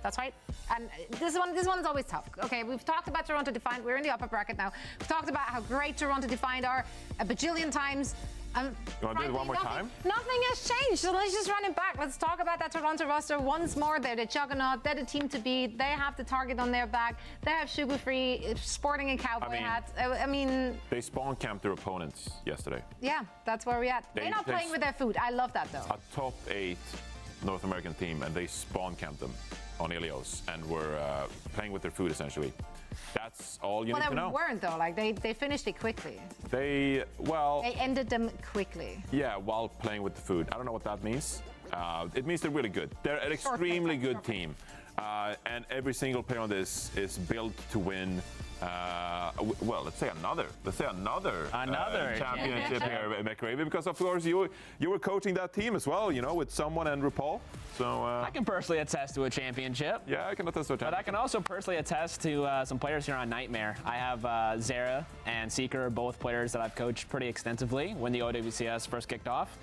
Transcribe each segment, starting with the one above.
That's right. And this one's always tough. Okay, we've talked about Toronto Defiant. We're in the upper bracket now. We've talked about how great Toronto Defiant are a bajillion times. You want to do it one more time? Nothing has changed, so let's just run it back. Let's talk about that Toronto roster once more. They're the juggernaut. They're the team to beat. They have the target on their back. They have sugar-free, sporting a cowboy hat. I mean... They spawn camped their opponents yesterday. Yeah, that's where we're at. They're not playing with their food. I love that, though. A top 8 North American team, and they spawn camped them on Ilios and were playing with their food, essentially. That's all you need to know. Well, they weren't, though. Like, they finished it quickly. They ended them quickly. Yeah, while playing with the food. I don't know what that means. It means they're really good. They're an extremely good team. And every single player on this is built to win. Well, let's say another championship here, McRaven, because of course you were coaching that team as well, you know, with someone and RuPaul. So I can personally attest to a championship. Yeah, I can attest to a championship. But I can also personally attest to some players here on Nightmare. I have Zara and Seeker, both players that I've coached pretty extensively when the OWCS first kicked off.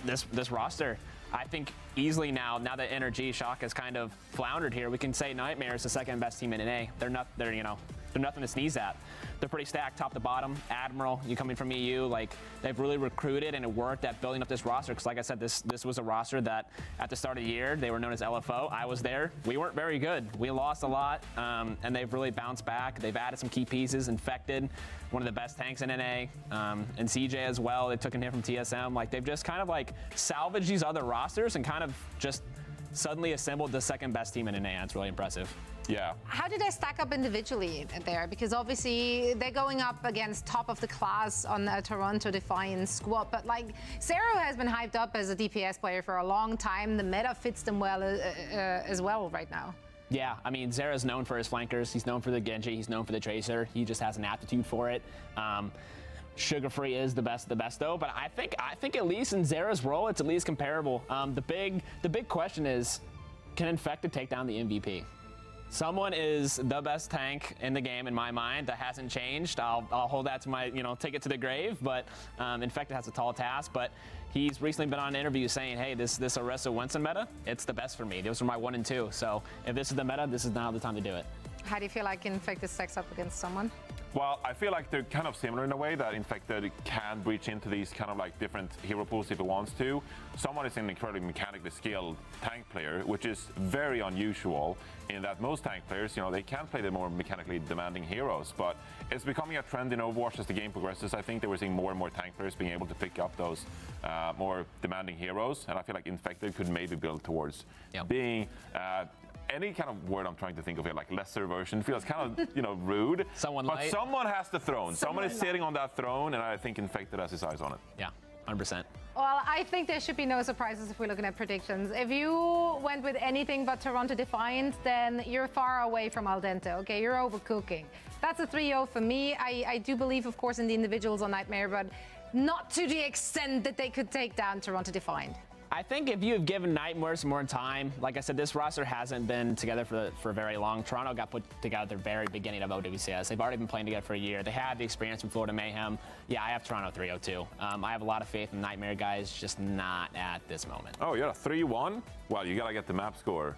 This roster, I think easily now that NRG Shock has kind of floundered here, we can say Nightmare is the second best team in NA. They're nothing to sneeze at. They're pretty stacked top to bottom. Admiral, you coming from EU, like they've really recruited and it worked at building up this roster. Because like I said, this was a roster that at the start of the year, they were known as LFO. I was there. We weren't very good. We lost a lot, and they've really bounced back. They've added some key pieces. Infected, one of the best tanks in NA, and CJ as well. They took a hit from TSM. Like they've just kind of like salvaged these other rosters and kind of just suddenly assembled the second best team in NA. It's really impressive. Yeah. How do they stack up individually there? Because obviously they're going up against top of the class on a Toronto Defiant squad. But like Zero has been hyped up as a DPS player for a long time. The meta fits them well as well right now. Yeah, I mean, Zera's known for his flankers. He's known for the Genji. He's known for the Tracer. He just has an aptitude for it. Sugar-free is the best though, but I think at least in Zera's role, it's at least comparable. The big question is, can Infected take down the MVP? Someone is the best tank in the game in my mind. That hasn't changed. I'll hold that to my, take it to the grave. But Infected has a tall task. But he's recently been on an interview saying, hey, this Orisa Winston meta, it's the best for me. Those are my 1 and 2. So if this is the meta, this is now the time to do it. How do you feel like Infected stacks up against someone? Well, I feel like they're kind of similar in a way that Infected can breach into these kind of like different hero pools if it wants to. Someone is an incredibly mechanically skilled tank player, which is very unusual in that most tank players, they can play the more mechanically demanding heroes, but it's becoming a trend in Overwatch as the game progresses. I think that we're seeing more and more tank players being able to pick up those more demanding heroes, and I feel like Infected could maybe build towards being any kind of word I'm trying to think of here, like lesser version, feels kind of, rude. Someone but light. Someone has the throne. Someone is sitting on that throne, and I think Infected has his eyes on it. Yeah, 100%. Well, I think there should be no surprises if we're looking at predictions. If you went with anything but Toronto Defiant, then you're far away from Al Dente, okay? You're overcooking. That's a 3-0 for me. I do believe, of course, in the individuals on Nightmare, but not to the extent that they could take down Toronto Defiant. I think if you have given Nightmare some more time, like I said, this roster hasn't been together for very long. Toronto got put together at the very beginning of OWCS. They've already been playing together for a year. They had the experience from Florida Mayhem. Yeah, I have Toronto 3-0-2. I have a lot of faith in Nightmare guys, just not at this moment. Oh, you're a 3-1? Well, you gotta get the map score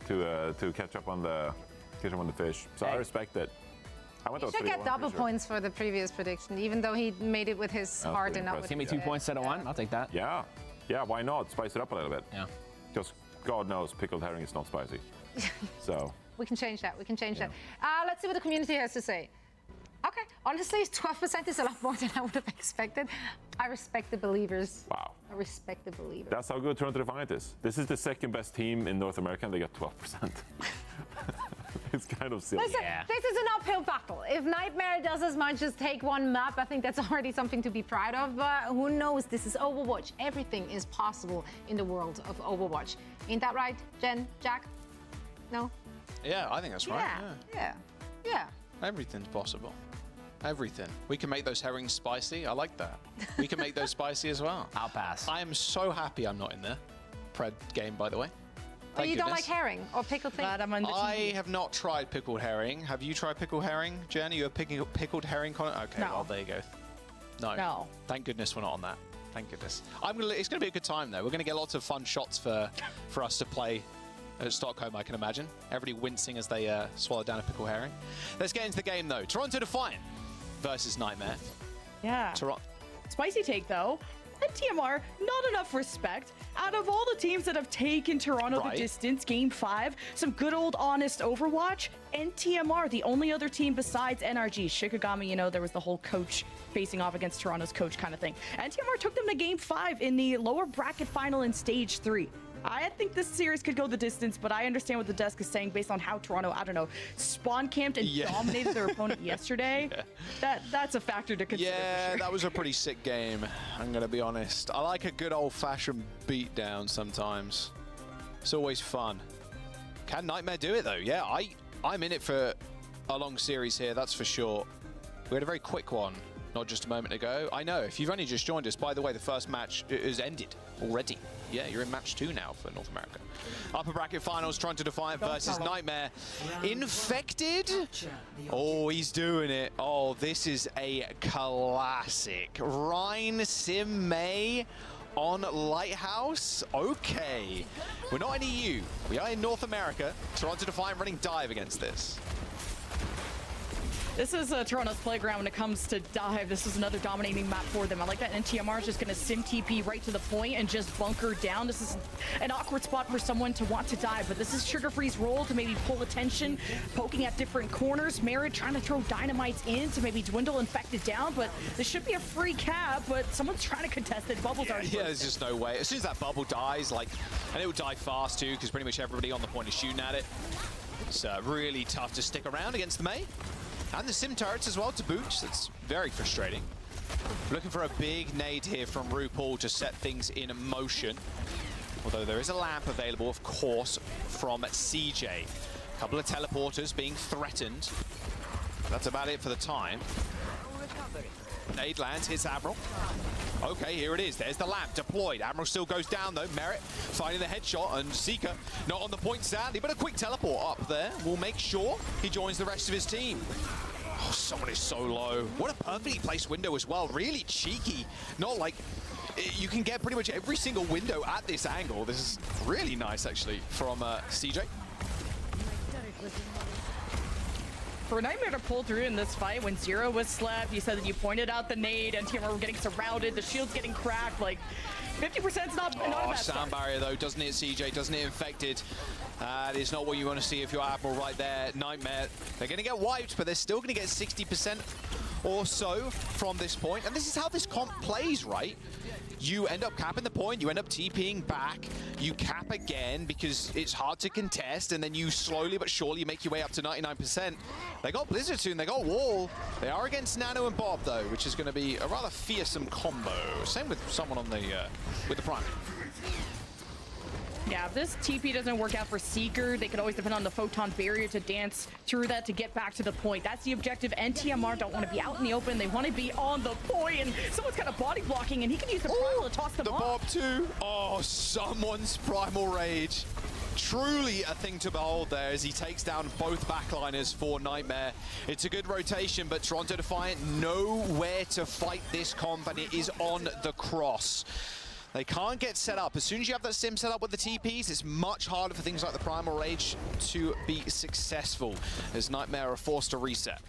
to catch up on the fish. So I respect it. He should get double points for the previous prediction, even though he made it with his heart and not with his head. Give me 2 points instead of 1. I'll take that. Yeah. Yeah, why not? Spice it up a little bit. Yeah. Because God knows pickled herring is not spicy. So. We can change that. that. Let's see what the community has to say. Okay, honestly, 12% is a lot more than I would have expected. I respect the believers. Wow. I respect the believers. That's how good Toronto Defiant is. This is the second best team in North America, and they got 12%. It's kind of silly. Listen, this is an uphill battle. If Nightmare does as much as take one map, I think that's already something to be proud of. But who knows? This is Overwatch. Everything is possible in the world of Overwatch. Ain't that right, Jen, Jack? No? Yeah, I think that's right. Yeah. Everything's possible. Everything. We can make those herrings spicy. I like that. We can make those spicy as well. I'll pass. I am so happy I'm not in the Pred game, by the way. But you don't like herring or pickled thing? I have not tried pickled herring. Have you tried pickled herring, Jen? Are you a pickled herring? Okay, no. Well, there you go. No. Thank goodness we're not on that. Thank goodness. It's going to be a good time, though. We're going to get lots of fun shots for us to play at Stockholm, I can imagine. Everybody wincing as they swallow down a pickle herring. Let's get into the game, though. Toronto Defiant versus Nightmare. Yeah. Spicy take, though. NTMR, not enough respect. Out of all the teams that have taken Toronto the distance, Game 5, some good old honest Overwatch, NTMR, the only other team besides NRG. Shikigami, you know, there was the whole coach facing off against Toronto's coach kind of thing. NTMR took them to Game 5 in the lower bracket final in Stage 3. I think this series could go the distance, but I understand what the desk is saying based on how Toronto, I don't know, spawn camped and dominated their opponent yesterday. That's a factor to consider. Yeah, for sure. that was a pretty sick game, I'm going to be honest. I like a good old-fashioned beatdown sometimes. It's always fun. Can Nightmare do it, though? Yeah, I'm in it for a long series here, that's for sure. We had a very quick one not just a moment ago. I know, if you've only just joined us, by the way, the first match is ended already. Yeah, you're in match 2 now for North America. Upper bracket finals, Toronto Defiant versus Nightmare. Infected? Oh, he's doing it. Oh, this is a classic. Rhine Sim May on Lighthouse. Okay. We're not in EU. We are in North America. Toronto Defiant running dive against this. This is Toronto's playground when it comes to dive. This is another dominating map for them. I like that NTMR is just going to sim TP right to the point and just bunker down. This is an awkward spot for someone to want to dive, but this is Sugar Free's role to maybe pull attention, poking at different corners. Merit trying to throw dynamites in to maybe dwindle Infected down, but this should be a free cap, but someone's trying to contest it. Bubble's already Yeah, there's just no way. As soon as that bubble dies, like, and it will die fast too, because pretty much everybody on the point is shooting at it. It's really tough to stick around against the May. And the sim turrets as well to boot. That's very frustrating. Looking for a big nade here from RuPaul to set things in motion. Although there is a lamp available, of course, from CJ. A couple of teleporters being threatened. That's about it for the time. Nade lands, hits Admiral. Okay, here it is. There's the lamp deployed. Admiral still goes down, though. Merit finding the headshot, and Seeker not on the point, sadly, but a quick teleport up there will make sure he joins the rest of his team. Oh, someone is so low. What a perfectly placed window as well. Really cheeky. Not like... You can get pretty much every single window at this angle. This is really nice, actually, from CJ. For Nightmare to pull through in this fight when Zero was slapped, you said that you pointed out the nade, and NTMR were getting surrounded, the shield's getting cracked, like 50% is not a bad sound barrier though, doesn't hit CJ, doesn't hit Infected. That is not what you want to see if you're Admiral right there. Nightmare, they're going to get wiped, but they're still going to get 60% or so from this point. And this is how this comp plays, right? You end up capping the point, you end up TPing back, you cap again because it's hard to contest, and then you slowly but surely make your way up to 99%. They got Blizzard soon, they got Wall. They are against Nano and Bob though, which is going to be a rather fearsome combo. Same with someone on the with the Prime. Yeah, if this TP doesn't work out for Seeker, they could always depend on the Photon Barrier to dance through that to get back to the point. That's the objective. NTMR don't want to be out in the open. They want to be on the point, and someone's kind of body blocking, and he can use the Primal to toss them off. The Bob too. Oh, someone's Primal Rage. Truly a thing to behold there as he takes down both backliners for Nightmare. It's a good rotation, but Toronto Defiant nowhere to fight this comp, and it is on the cross. They can't get set up. As soon as you have that sim set up with the TPs, it's much harder for things like the Primal Rage to be successful, as Nightmare are forced to reset.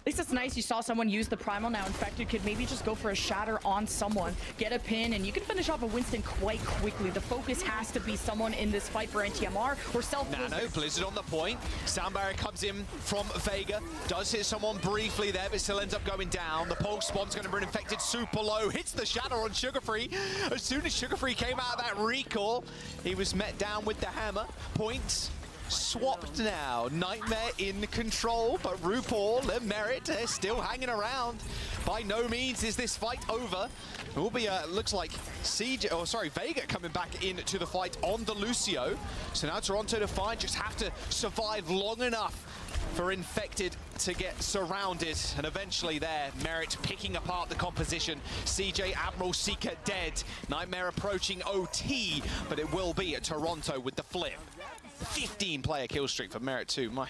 At least it's nice you saw someone use the Primal. Now Infected could maybe just go for a shatter on someone, get a pin, and you can finish off a Winston quite quickly. The focus has to be someone in this fight for NTMR or self-Blizzard. Nano, Blizzard on the point. Sound barrier comes in from Vega. Does hit someone briefly there, but still ends up going down. The pulse spawn's going to bring Infected super low. Hits the shatter on Sugar Free. As soon as Sugar Free came out of that recall, he was met down with the hammer. Points swapped now. Nightmare in control, but RuPaul and Merit, they're still hanging around. By no means is this fight over. It will be, looks like Vega coming back into the fight on the Lucio. So now Toronto Defiant just have to survive long enough for Infected to get surrounded, and eventually there, Merit picking apart the composition. CJ, Admiral, Seeker dead. Nightmare approaching OT, but it will be at Toronto with the flip. 15-player kill streak for Merit too. My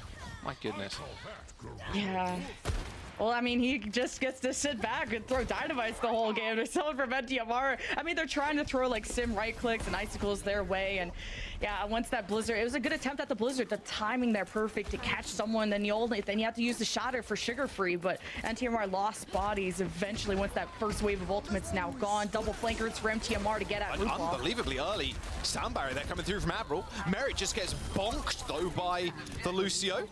goodness. Yeah. Well, I mean, he just gets to sit back and throw dynamites the whole game. They're selling from NTMR. I mean, they're trying to throw like sim right clicks and icicles their way. And yeah, once that blizzard, it was a good attempt at the blizzard. The timing there perfect to catch someone. Then you have to use the shatter for sugar free. But NTMR lost bodies eventually once that first wave of ultimates now gone. Double flankers for NTMR to get at An unbelievably early sound barrier there coming through from Admiral. Merit just gets bonked though by the Lucio.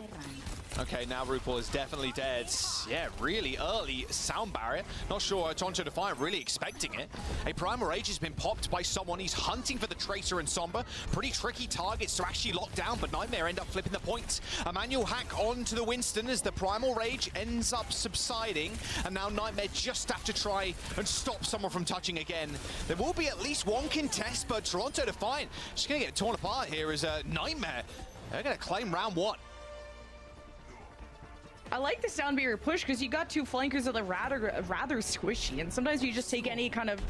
Okay, now RuPaul is definitely dead. Yeah, really early sound barrier. Not sure Toronto Defiant really expecting it. A Primal Rage has been popped by someone. He's hunting for the Tracer and Somber. Pretty tricky targets to actually lock down, but Nightmare end up flipping the point. A manual hack onto the Winston as the Primal Rage ends up subsiding. And now Nightmare just have to try and stop someone from touching again. There will be at least one contest, but Toronto Defiant just going to get torn apart here as Nightmare. They're going to claim round one. I like the sound barrier push because you got two flankers that are rather squishy, and sometimes you just take any kind of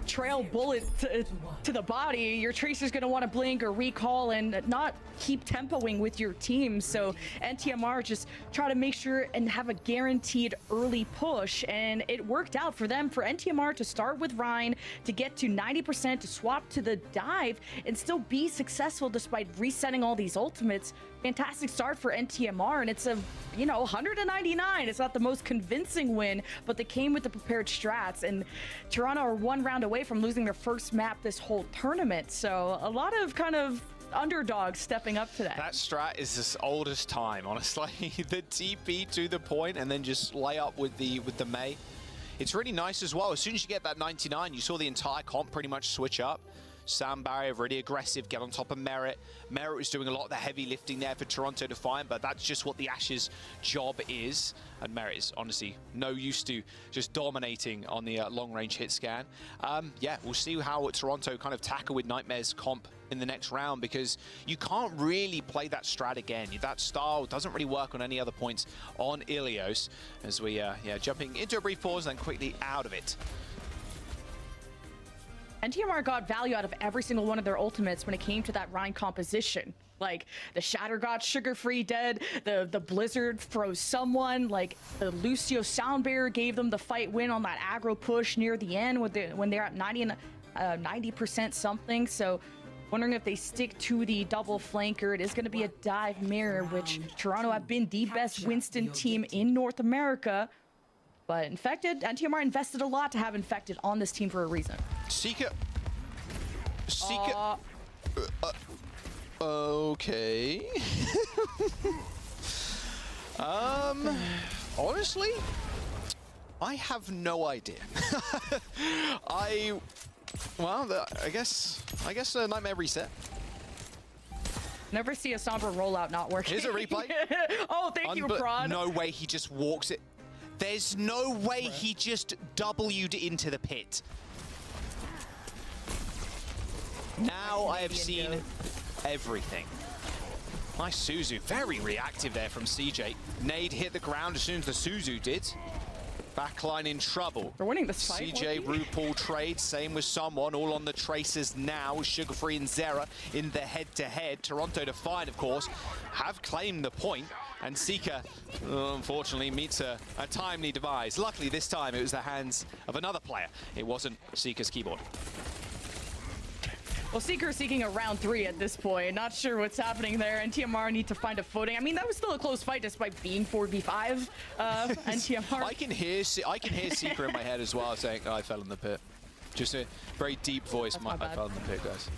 trail bullet to the body. Your Tracer's going to want to blink or recall and not keep tempoing with your team. So NTMR just try to make sure and have a guaranteed early push, and it worked out for them. For NTMR to start with Ryan, to get to 90%, to swap to the dive, and still be successful despite resetting all these ultimates. Fantastic start for NTMR, and it's a 199. It's not the most convincing win, but they came with the prepared strats, and Toronto are one round away from losing their first map this whole tournament. So a lot of kind of underdogs stepping up to that. That strat is as old as time, honestly. The TP to the point and then just lay up with the Mei. It's really nice as well. As soon as you get that 99, you saw the entire comp pretty much switch up. Sound barrier, really aggressive, get on top of Merit. Merit was doing a lot of the heavy lifting there for Toronto Defiant, but that's just what the Ashes' job is. And Merit is honestly no use to just dominating on the long-range hit scan. Yeah, we'll see how Toronto kind of tackle with Nightmare's comp in the next round, because you can't really play that strat again. That style doesn't really work on any other points on Ilios. As we, jumping into a brief pause and then quickly out of it. NTMR got value out of every single one of their ultimates when it came to that Rhine composition. Like, the Shatter got sugar-free dead, the Blizzard froze someone, like, the Lucio sound barrier gave them the fight win on that aggro push near the end when they're at 90% something. So, wondering if they stick to the double flanker. It is going to be a dive mirror, which Toronto have been the best Winston team in North America. But Infected, NTMR invested a lot to have Infected on this team for a reason. Seeker. Okay. Honestly, I have no idea. I guess Nightmare reset. Never see a Sombra rollout not working. Here's a replay. Oh, thank you, Prod. No way he just walks it. There's no way he just W'd into the pit. Now I have seen everything. Nice Suzu. Very reactive there from CJ. Nade hit the ground as soon as the Suzu did. Backline in trouble. We're winning this fight. CJ, RuPaul trade, same with someone, all on the Tracers now. Sugar Free and Zera in the head-to-head. Toronto Defiant, of course, have claimed the point, and Seeker, unfortunately, meets a timely demise. Luckily, this time, it was the hands of another player. It wasn't Seeker's keyboard. Well, Seeker seeking a round 3 at this point. Not sure what's happening there. NTMR need to find a footing. I mean, that was still a close fight despite being 4v5. NTMR. I can hear Seeker in my head as well saying, oh, I fell in the pit. Just a very deep voice. I fell in the pit, guys.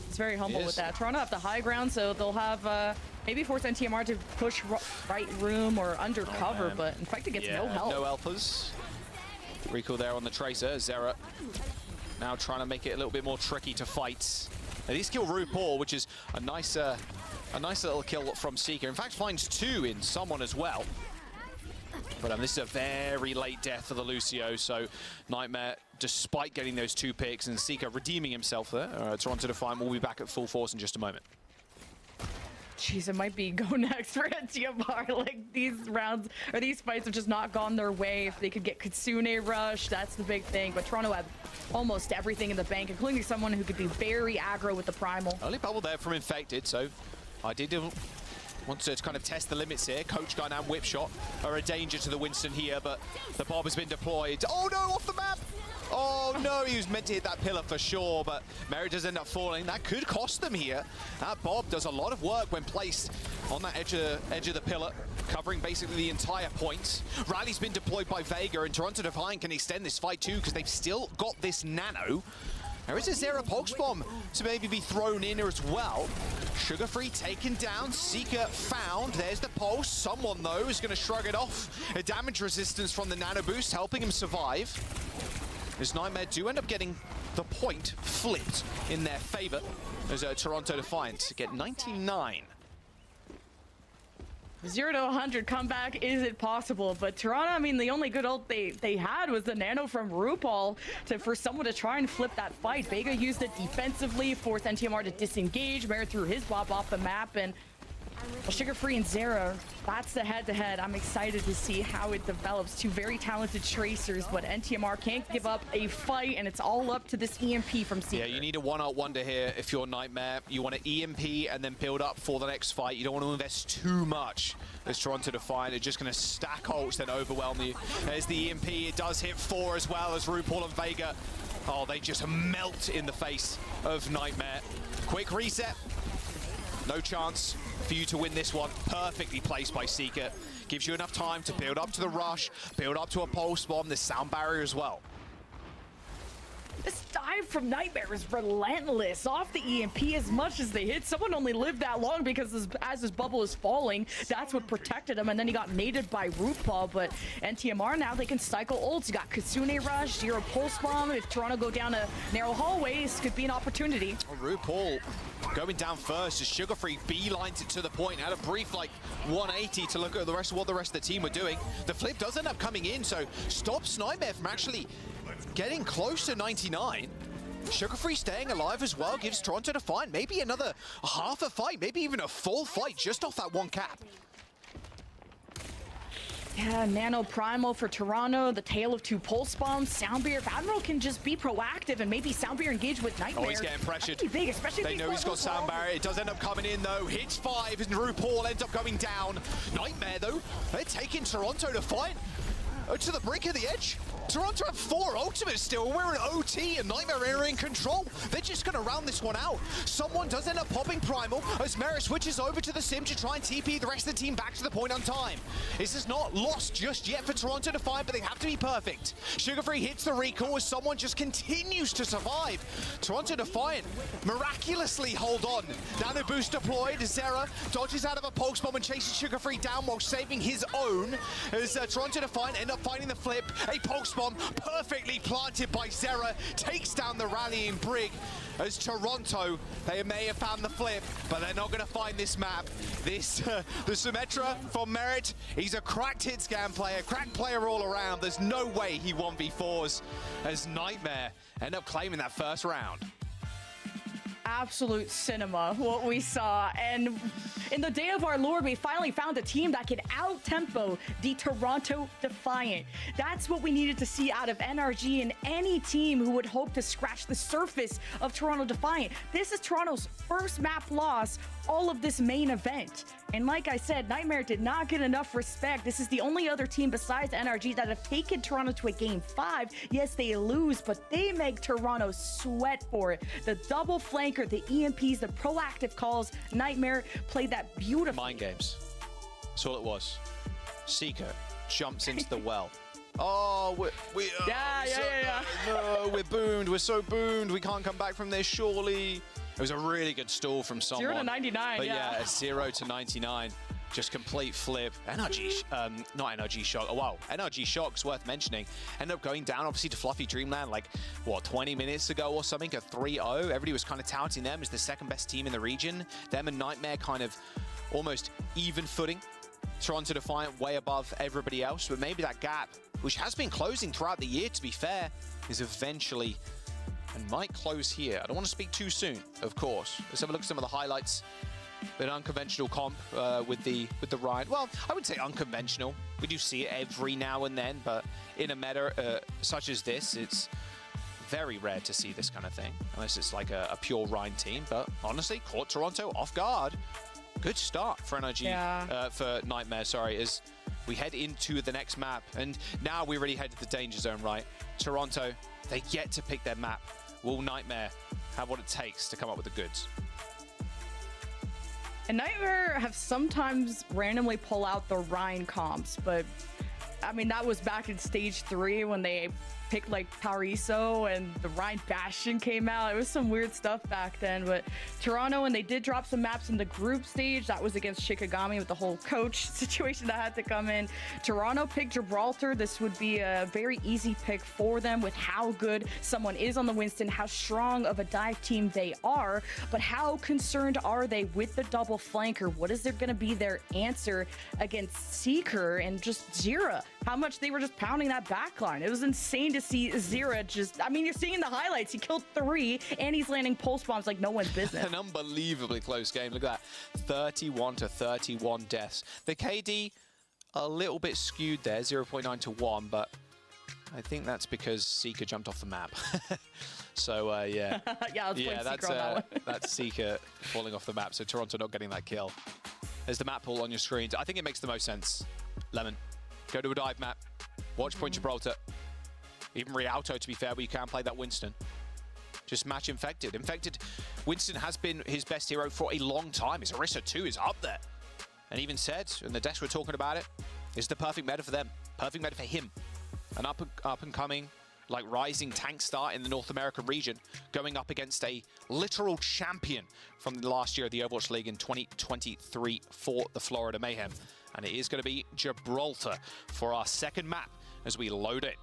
It's very humble with that. Toronto have the high ground, so they'll have maybe force NTMR to push right room or undercover, but Infected gets no help. No helpers. Recall there on the Tracer. Zera now trying to make it a little bit more tricky to fight. At least kill RuPaul, which is a nice little kill from Seeker. In fact, finds 2 in someone as well. But this is a very late death for the Lucio, so Nightmare, despite getting those 2 picks, and Seeker redeeming himself there. Toronto Defiant will be back at full force in just a moment. Jeez, it might be go next for NTMR. Like, these rounds, or these fights have just not gone their way. If they could get Kitsune Rush, that's the big thing. But Toronto had almost everything in the bank, including someone who could be very aggro with the Primal. Early bubble there from Infected, so ideal Wants to kind of test the limits here. Coach Gun and Whip Shot are a danger to the Winston here, but the Bob has been deployed. Oh no, off the map! Oh no, he was meant to hit that pillar for sure, but Merit does end up falling. That could cost them here. That Bob does a lot of work when placed on that edge of the pillar, covering basically the entire point. Rally's been deployed by Vega, and Toronto Defiant can extend this fight too, because they've still got this nano. There is a Zera Pulse Bomb to maybe be thrown in as well. Sugar Free taken down, Seeker found. There's the Pulse. Someone, though, is going to shrug it off. A damage resistance from the Nano Boost, helping him survive. As Nightmare do end up getting the point flipped in their favor as Toronto Defiant get 99. 0 to 100 comeback, is it possible? But Toronto, I mean, the only good ult they had was the nano from RuPaul for someone to try and flip that fight. Vega used it defensively, forced NTMR to disengage. Merit threw his Bob off the map, and Sugar Free and Zera, that's the head-to-head. I'm excited to see how it develops. Two very talented tracers, but NTMR can't give up a fight, and it's all up to this EMP from Seeker. Yeah, you need a one-out wonder here if you're Nightmare. You want to EMP and then build up for the next fight. You don't want to invest too much as Toronto Defiant are just going to stack ults, then overwhelm you. There's the EMP. It does hit 4 as well as RuPaul and Vega. Oh, they just melt in the face of Nightmare. Quick reset. No chance for you to win this one. Perfectly placed by Seeker. Gives you enough time to build up to the rush, build up to a pulse bomb, the sound barrier as well. This dive from Nightmare is relentless. Off the EMP as much as they hit. Someone only lived that long because as his bubble is falling, that's what protected him. And then he got mated by RuPaul. But NTMR, now they can cycle ults. You got Kitsune Rush, Zero Pulse Bomb. If Toronto go down a narrow hallway, this could be an opportunity. RuPaul going down first as Sugar Free beelines it to the point. Had a brief like 180 to look at the rest of what the rest of the team were doing. The flip does end up coming in, so stops Nightmare from actually getting close to 99. Sugar Free staying alive as well gives Toronto Defiant maybe another half a fight, maybe even a full fight just off that one cap. Yeah, Nano Primal for Toronto, the Tale of Two Pulse Bombs, Soundbeer. If Admiral can just be proactive and maybe Soundbeer engage with Nightmare. Oh, he's getting pressured. That'd be big, especially they know he's got Sound Barrier. It does end up coming in though. Hits 5 and RuPaul ends up going down. Nightmare though, they're taking Toronto Defiant to the brink of the edge. Toronto have 4 ultimates still. We're in OT and Nightmare are in control. They're just going to round this one out. Someone does end up popping Primal as Merit switches over to the Sim to try and TP the rest of the team back to the point on time. This is not lost just yet for Toronto Defiant, but they have to be perfect. Sugar Free hits the recall as someone just continues to survive. Toronto Defiant miraculously hold on. Nano Boost deployed. Zera dodges out of a Pulse Bomb and chases Sugar Free down while saving his own as Toronto Defiant end up finding the flip. A Pulse Bomb perfectly planted by Zera takes down the rallying Brig as Toronto, they may have found the flip, but they're not going to find this map. This, the Symmetra from Merit, he's a cracked hit scan player, cracked player all around. There's no way he 1v4s as Nightmare end up claiming that first round. Absolute cinema, what we saw. And in the day of our Lord, we finally found a team that could out-tempo the Toronto Defiant. That's what we needed to see out of NRG and any team who would hope to scratch the surface of Toronto Defiant. This is Toronto's first map loss all of this main event. And like I said, Nightmare did not get enough respect. This is the only other team besides NRG that have taken Toronto to a game 5. Yes, they lose, but they make Toronto sweat for it. The double flanker, the EMPs, the proactive calls. Nightmare played that beautifully. Mind games. That's all it was. Seeker jumps into the well. Oh, no, we're boomed. We're so boomed. We can't come back from this, surely. It was a really good stall from someone. 0 to 99, but yeah, 0 to 99. Just complete flip. NRG, not NRG Shock. Oh, wow. NRG Shock's worth mentioning. Ended up going down, obviously, to Fluffy Dreamland, like, what, 20 minutes ago or something, a 3-0. Everybody was kind of touting them as the second best team in the region. Them and Nightmare kind of almost even footing. Toronto Defiant way above everybody else. But maybe that gap, which has been closing throughout the year, to be fair, is eventually and might close here. I don't want to speak too soon, of course. Let's have a look at some of the highlights. An unconventional comp with the Ryan. Well, I would say unconventional. We do see it every now and then, but in a meta such as this, it's very rare to see this kind of thing, unless it's like a pure Ryan team. But honestly, caught Toronto off guard. good start for NRG, for Nightmare, sorry, as we head into the next map. And now we really head to the danger zone, right? Toronto, they get to pick their map. Will Nightmare have what it takes to come up with the goods? And Nightmare have sometimes randomly pull out the Rhine comps, but I mean, that was back in stage 3 when they picked like Tauriso and the Rhine Bastion came out. It was some weird stuff back then, but Toronto, and they did drop some maps in the group stage. That was against Shikigami with the whole coach situation that had to come in. Toronto picked Gibraltar. This would be a very easy pick for them with how good someone is on the Winston, how strong of a dive team they are, but how concerned are they with the double flanker? What is there going to be their answer against Seeker and just Zira? How much they were just pounding that backline. It was insane to see Zira just, I mean, you're seeing the highlights. He killed 3 and he's landing pulse bombs like no one's business. An unbelievably close game. Look at that. 31 to 31 deaths. The KD, a little bit skewed there, 0.9 to 1, but I think that's because Seeker jumped off the map. So, yeah. That's Seeker falling off the map, so Toronto not getting that kill. There's the map pool on your screens. I think it makes the most sense. Lemon, go to a dive map. Watch Point Gibraltar. Even Rialto, to be fair, where you can play that Winston. Just match Infected. Infected, Winston has been his best hero for a long time. His Orisa 2 is up there. And even said, and the desk were talking about it, is the perfect meta for them. Perfect meta for him. An up and coming, like rising tank star in the North American region, going up against a literal champion from the last year of the Overwatch League in 2023 for the Florida Mayhem. And it is going to be Gibraltar for our second map as we load it.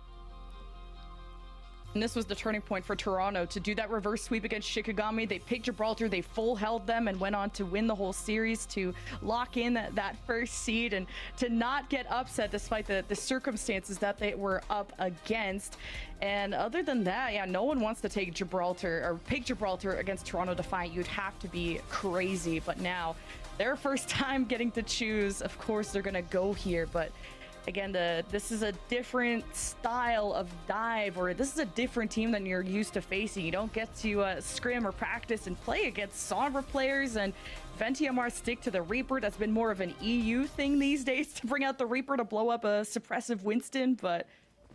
And this was the turning point for Toronto to do that reverse sweep against Shikigami. They picked Gibraltar, they full held them and went on to win the whole series to lock in that first seed and to not get upset despite the circumstances that they were up against. And other than that, yeah, no one wants to take Gibraltar or pick Gibraltar against Toronto Defiant. You'd have to be crazy. But now, their first time getting to choose, of course, they're going to go here. But again, this is a different style of dive, or this is a different team than you're used to facing. You don't get to scrim or practice and play against Sombra players, and if NTMR stick to the Reaper, that's been more of an EU thing these days to bring out the Reaper to blow up a suppressive Winston, but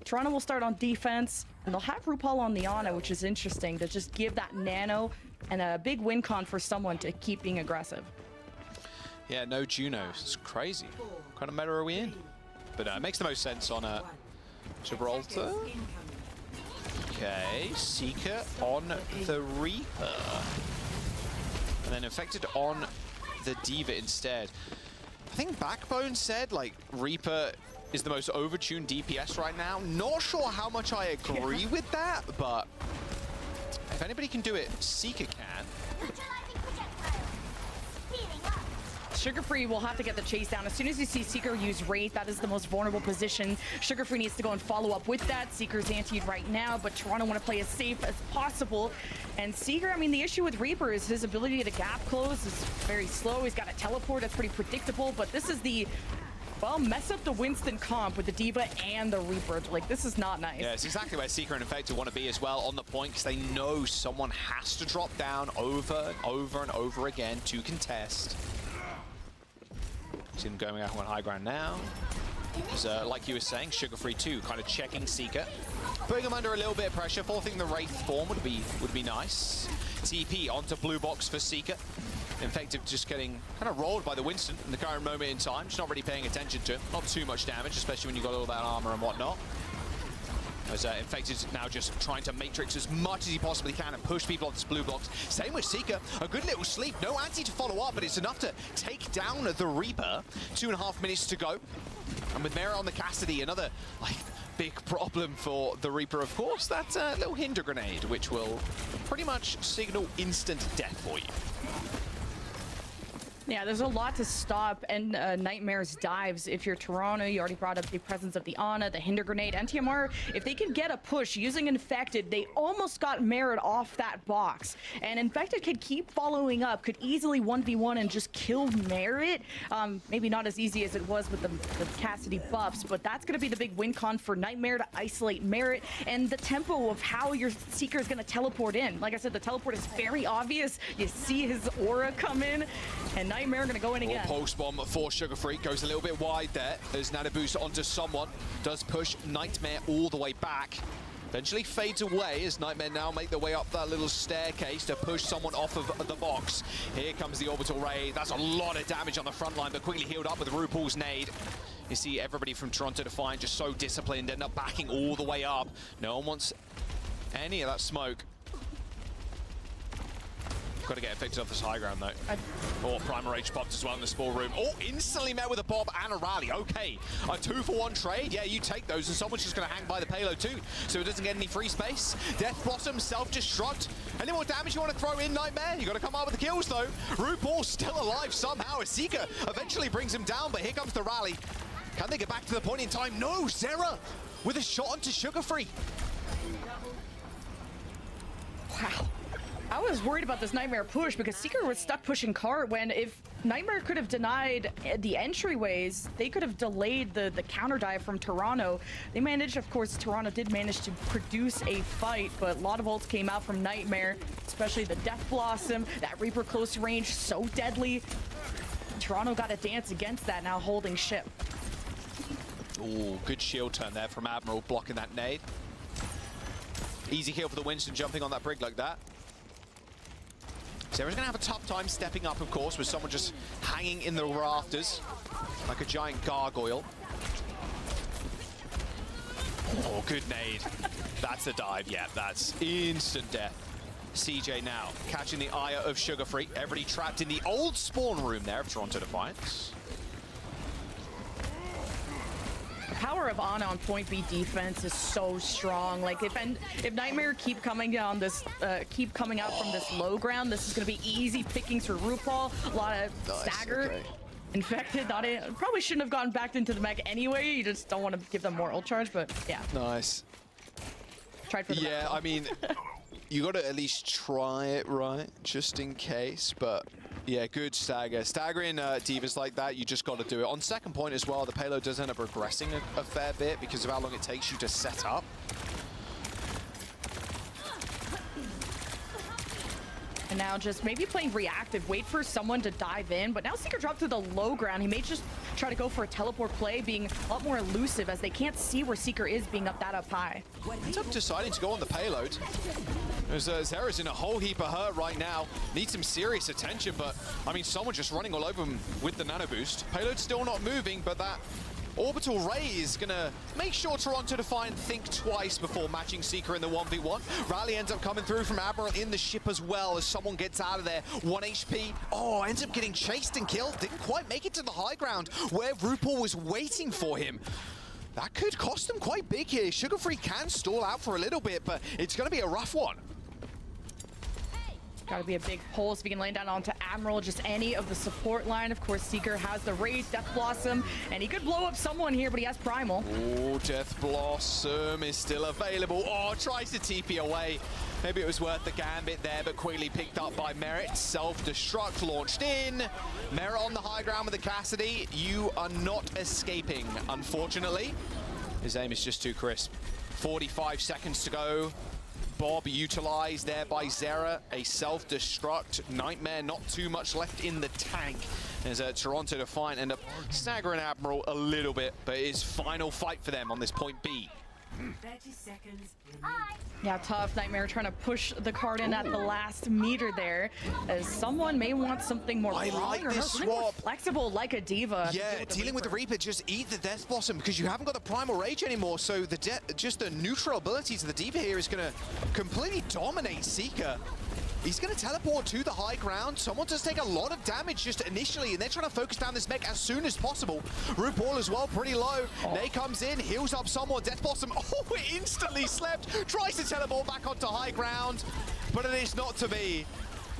Toronto will start on defense, and they'll have RuPaul on the Ana, which is interesting to just give that nano and a big win con for someone to keep being aggressive. Yeah, no Juno. It's crazy. What kind of meta are we in? But it makes the most sense on Gibraltar. Okay, Seeker on the Reaper. And then Infected on the D.Va instead. I think Backbone said, like, Reaper is the most overtuned DPS right now. Not sure how much I agree with that, but if anybody can do it, Seeker can. Sugar Free will have to get the chase down. As soon as you see Seeker use Wraith, that is the most vulnerable position. Sugar Free needs to go and follow up with that. Seeker's antied right now, but Toronto want to play as safe as possible. And Seeker, I mean, the issue with Reaper is his ability to gap close is very slow. He's got a teleport that's pretty predictable, but this is the, well, mess up the Winston comp with the D.Va and the Reaper. Like, this is not nice. Yeah, it's exactly where Seeker and Infected want to be as well, on the point, because they know someone has to drop down over and over and over again to contest. See them going out on high ground now. So, like you were saying, Sugar Free 2 kind of checking Seeker, putting him under a little bit of pressure. Forcing the Wraith form would be nice. TP onto blue box for Seeker. Infected just getting kind of rolled by the Winston in the current moment in time. Just not really paying attention to him. Not too much damage, especially when you've got all that armor and whatnot. As Infected now just trying to matrix as much as he possibly can and push people off this blue box. Same with Seeker, a good little sleep. No anti to follow up, but it's enough to take down the Reaper. 2.5 minutes to go. And with Mera on the Cassidy, another big problem for the Reaper, of course. That little hinder grenade, which will pretty much signal instant death for you. Yeah, there's a lot to stop and Nightmare's dives. If you're Toronto, you already brought up the presence of the Ana, the Hinder Grenade. NTMR, if they can get a push using Infected, they almost got Merit off that box. And Infected could keep following up, could easily 1v1 and just kill Merit. Maybe not as easy as it was with the Cassidy buffs, but that's going to be the big win con for Nightmare to isolate Merit and the tempo of how your Seeker is going to teleport in. Like I said, the teleport is very obvious. You see his aura come in, and Nightmare gonna go in again. Post bomb for Sugar Free goes a little bit wide there as Nano Boost onto someone. Does push Nightmare all the way back. Eventually fades away as Nightmare now make their way up that little staircase to push someone off of the box. Here comes the Orbital Ray. That's a lot of damage on the front line, but quickly healed up with RuPaul's nade. You see everybody from Toronto Defiant just so disciplined, end up backing all the way up. No one wants any of that smoke. Got to get it fixed off this high ground, though. Oh, Primal Rage popped as well in the small room. Oh, instantly met with a bomb and a rally. Okay, a 2-for-1 trade. Yeah, you take those, and someone's just going to hang by the payload, too, so it doesn't get any free space. Death Blossom, self-destruct. Any more damage you want to throw in, Nightmare? You got to come out with the kills, though. RuPaul still alive somehow. As Seeker eventually brings him down, but here comes the rally. Can they get back to the point in time? No, Zera with a shot onto Sugar Free. Wow. I was worried about this Nightmare push because Seeker was stuck pushing cart when if Nightmare could have denied the entryways, they could have delayed the counter dive from Toronto. They managed, of course, Toronto did manage to produce a fight, but a lot of ults came out from Nightmare, especially the Death Blossom, that Reaper close range, so deadly. Toronto got to dance against that, now holding ship. Ooh, good shield turn there from Admiral, blocking that nade. Easy kill for the Winston jumping on that brig like that. Zera's gonna have a tough time stepping up, of course, with someone just hanging in the rafters like a giant gargoyle. Oh, good nade. That's the dive. Yeah, that's instant death. CJ now catching the ire of Sugar Free. Everybody trapped in the old spawn room there of Toronto Defiance. The power of Ana on point B defense is so strong. Like if Nightmare keep coming out from this low ground, this is gonna be easy pickings for RuPaul. A lot of stagger. Okay. Infected, probably shouldn't have gone back into the mech anyway. You just don't want to give them more ult charge, but yeah. Nice. Tried for the yeah, I mean, you got to at least try it right, just in case. But yeah, good stagger. Staggering divas like that, you just got to do it. On second point as well, the payload does end up regressing a fair bit because of how long it takes you to set up. And now just maybe playing reactive, wait for someone to dive in. But now Seeker dropped to the low ground. He may just try to go for a teleport play, being a lot more elusive as they can't see where Seeker is being up high. Ends up deciding to go on the payload. Zera's in a whole heap of hurt right now. Needs some serious attention, but I mean, someone just running all over him with the nano boost. Payload's still not moving, but that Orbital Ray is gonna make sure Toronto Defiant think twice before matching Seeker in the 1v1. Rally ends up coming through from Admiral in the ship as well as someone gets out of there. 1 HP. Oh, ends up getting chased and killed. Didn't quite make it to the high ground where RuPaul was waiting for him. That could cost them quite big here. Sugar Free can stall out for a little bit, but it's gonna be a rough one. Got to be a big pull so we can lay down onto Admiral, just any of the support line. Of course, Seeker has the Rage, Death Blossom, and he could blow up someone here, but he has Primal. Oh, Death Blossom is still available. Oh, tries to TP away. Maybe it was worth the gambit there, but quickly picked up by Merit. Self-destruct launched in. Merit on the high ground with the Cassidy. You are not escaping, unfortunately. His aim is just too crisp. 45 seconds to go. Bob utilized there by Zera, a self-destruct. Nightmare, not too much left in the tank. As Toronto Defiant end up staggering Admiral a little bit, but it is final fight for them on this point B. 30 seconds. Yeah, tough. Nightmare trying to push the card in at the last meter there, as someone may want something more I like or this something more swap. flexible like a diva. Yeah, dealing with the Reaper, just eat the Death Blossom because you haven't got the Primal Rage anymore, so just the neutral abilities of the diva here is going to completely dominate Seeker. He's going to teleport to the high ground. Someone does take a lot of damage just initially, and they're trying to focus down this mech as soon as possible. RuPaul as well, pretty low. Ney comes in, heals up someone. Death Blossom, oh, it instantly slept. Tries to teleport back onto high ground, but it is not to be.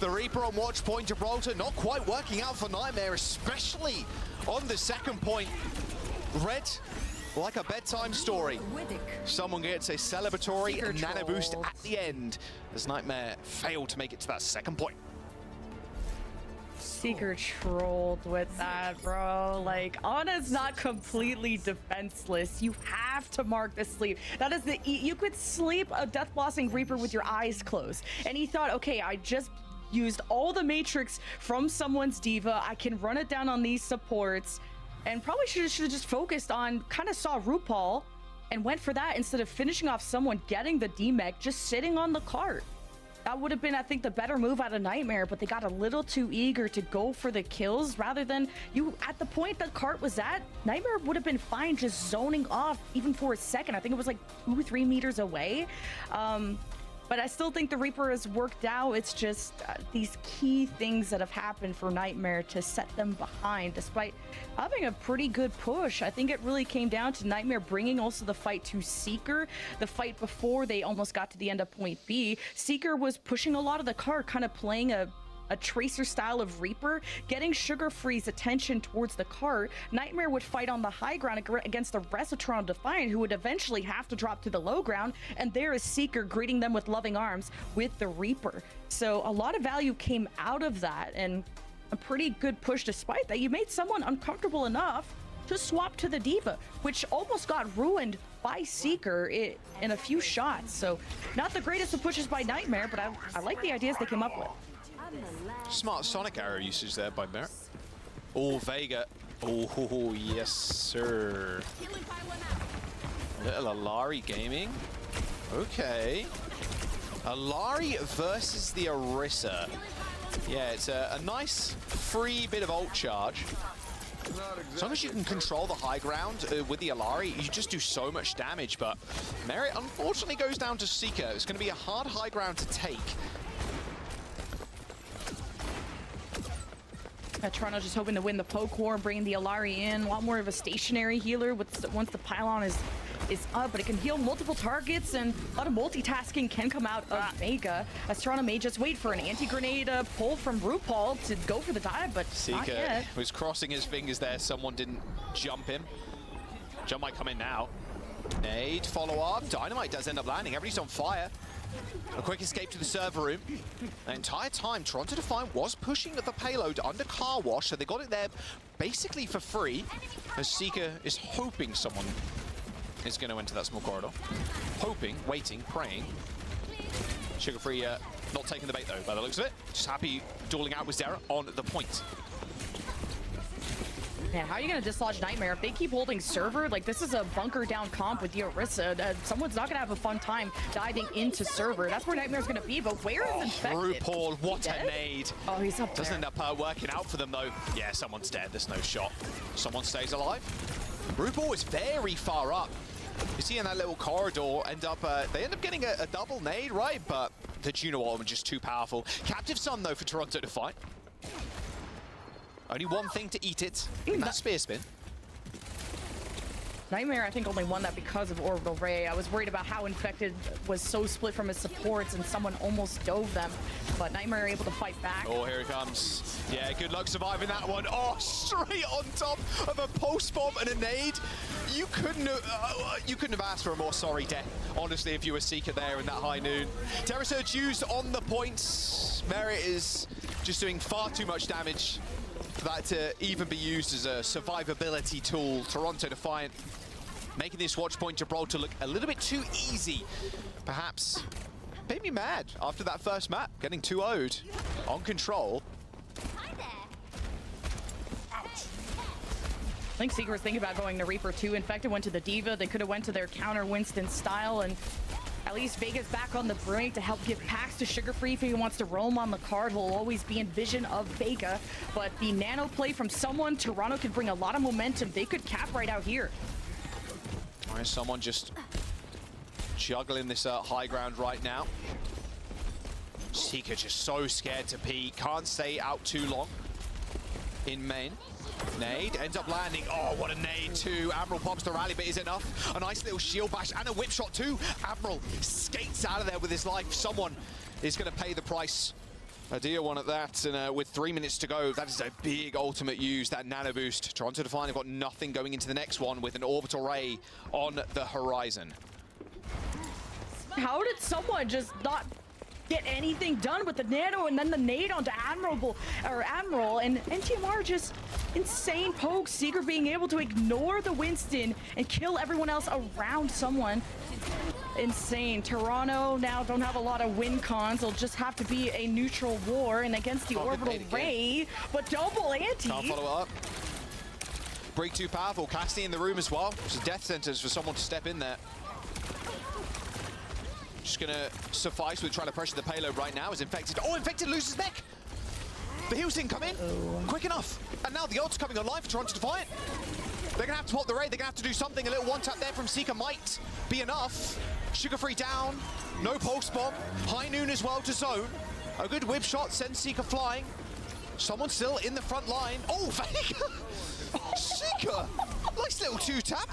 The Reaper on watch point, Gibraltar, not quite working out for Nightmare, especially on the second point. Red, like a bedtime story. Someone gets a celebratory nano boost at the end as Nightmare failed to make it to that second point. Seeker trolled with that, bro. Like, Ana's not completely defenseless. You have to mark the sleep. That is you could sleep a Death Blossom Reaper with your eyes closed. And he thought, okay, I just used all the matrix from someone's diva. I can run it down on these supports, and probably should have just focused on, kind of saw RuPaul and went for that instead of finishing off someone, getting the DMEC, just sitting on the cart. That would have been, I think, the better move out of Nightmare, but they got a little too eager to go for the kills rather than at the point the cart was at, Nightmare would have been fine just zoning off even for a second. I think it was like 2-3 meters away. But I still think the Reaper has worked out. It's just these key things that have happened for Nightmare to set them behind, despite having a pretty good push. I think it really came down to Nightmare bringing also the fight to Seeker. The fight before they almost got to the end of point B, Seeker was pushing a lot of the cart, kind of playing a tracer style of Reaper, getting Sugar Free's attention towards the cart. Nightmare would fight on the high ground against the rest of Toronto Defiant, who would eventually have to drop to the low ground, and there is Seeker greeting them with loving arms with the Reaper. So a lot of value came out of that, and a pretty good push despite that. You made someone uncomfortable enough to swap to the Diva, which almost got ruined by Seeker in a few shots. So not the greatest of pushes by Nightmare, but I like the ideas they came up with. Smart Sonic arrow usage there by Merritt. Oh, Vega. Oh, yes, sir. Little Alari gaming. Okay. Alari versus the Orisa. Yeah, it's a nice free bit of ult charge. As long as you can control the high ground with the Alari, you just do so much damage. But Merritt unfortunately goes down to Seeker. It's going to be a hard high ground to take. Toronto's just hoping to win the poke war, bringing the Alari in. A lot more of a stationary healer once the pylon is up, but it can heal multiple targets, and a lot of multitasking can come out of Vega, as Toronto may just wait for an anti-grenade pull from RuPaul to go for the dive, but not yet. Seeker was crossing his fingers there. Someone didn't jump him. Jump might come in now. Nade, follow up. Dynamite does end up landing. Everybody's on fire. A quick escape to the server room. The entire time, Toronto Defiant was pushing the payload under car wash, so they got it there basically for free, as Seeker is hoping someone is going to enter that small corridor. Hoping, waiting, praying. Sugar Free not taking the bait, though, by the looks of it. Just happy dueling out with Zera on the point. Yeah, how are you going to dislodge Nightmare? If they keep holding server, like, this is a bunker down comp with the Orisa. Someone's not going to have a fun time diving into server. That's where Nightmare's going to be, but where is Infected? RuPaul, what a nade. Oh, he's up there. Doesn't end up working out for them, though. Yeah, someone's dead. There's no shot. Someone stays alive. RuPaul is very far up. You see in that little corridor, they end up getting a double nade, right? But the Juno ultimate just too powerful. Captive Sun, though, for Toronto Defiant. Only one thing to eat it, and that's Spear Spin. Nightmare, I think, only won that because of Orbital Ray. I was worried about how Infected was so split from his supports and someone almost dove them, but Nightmare able to fight back. Oh, here he comes. Yeah, good luck surviving that one. Oh, straight on top of a post bomb and a nade. You couldn't have asked for a more sorry death, honestly, if you were Seeker there in that high noon. Terror Surge used on the points. Merritt is just doing far too much damage for that to even be used as a survivability tool. Toronto Defiant making this watch point Gibraltar look a little bit too easy. Perhaps made me mad after that first map, getting 2-0'd on control. I think Seeker was thinking about going to Reaper 2. Infected went to the Diva. They could have went to their counter Winston style, and at least Vega's back on the brink to help give packs to Sugar Free if he wants to roam on the card. He'll always be in vision of Vega, but the nano play from someone, Toronto could bring a lot of momentum. They could cap right out here. All right, someone just juggling this high ground right now. Seeker just so scared to peek, can't stay out too long in main. Nade ends up landing. Oh, what a nade too. Admiral pops the rally, but is enough? A nice little shield bash and a whip shot too. Admiral skates out of there with his life. Someone is going to pay the price. A dear one at that, and with 3 minutes to go, that is a big ultimate use, that nano boost. Toronto Defiant have got nothing going into the next one with an orbital ray on the horizon. How did someone just not get anything done with the nano and then the nade onto Admiral, and NTMR just insane poke. Seeker being able to ignore the Winston and kill everyone else around someone. Insane. Toronto now don't have a lot of win cons. It'll just have to be a neutral war and against the orbital ray, but double ante. Can't follow it up. Break too powerful. Cassidy in the room as well. It's a death sentence for someone to step in there. Just gonna suffice with trying to pressure the payload right now as Infected. Oh, Infected loses neck! The heals didn't come in quick enough. And now the ult's coming online for Toronto Defiant. They're gonna have to pop the raid. They're gonna have to do something. A little one tap there from Seeker might be enough. Sugar Free down. No pulse bomb. High noon as well to zone. A good whip shot sends Seeker flying. Someone still in the front line. Oh, Vega! Seeker! Nice little two-tap.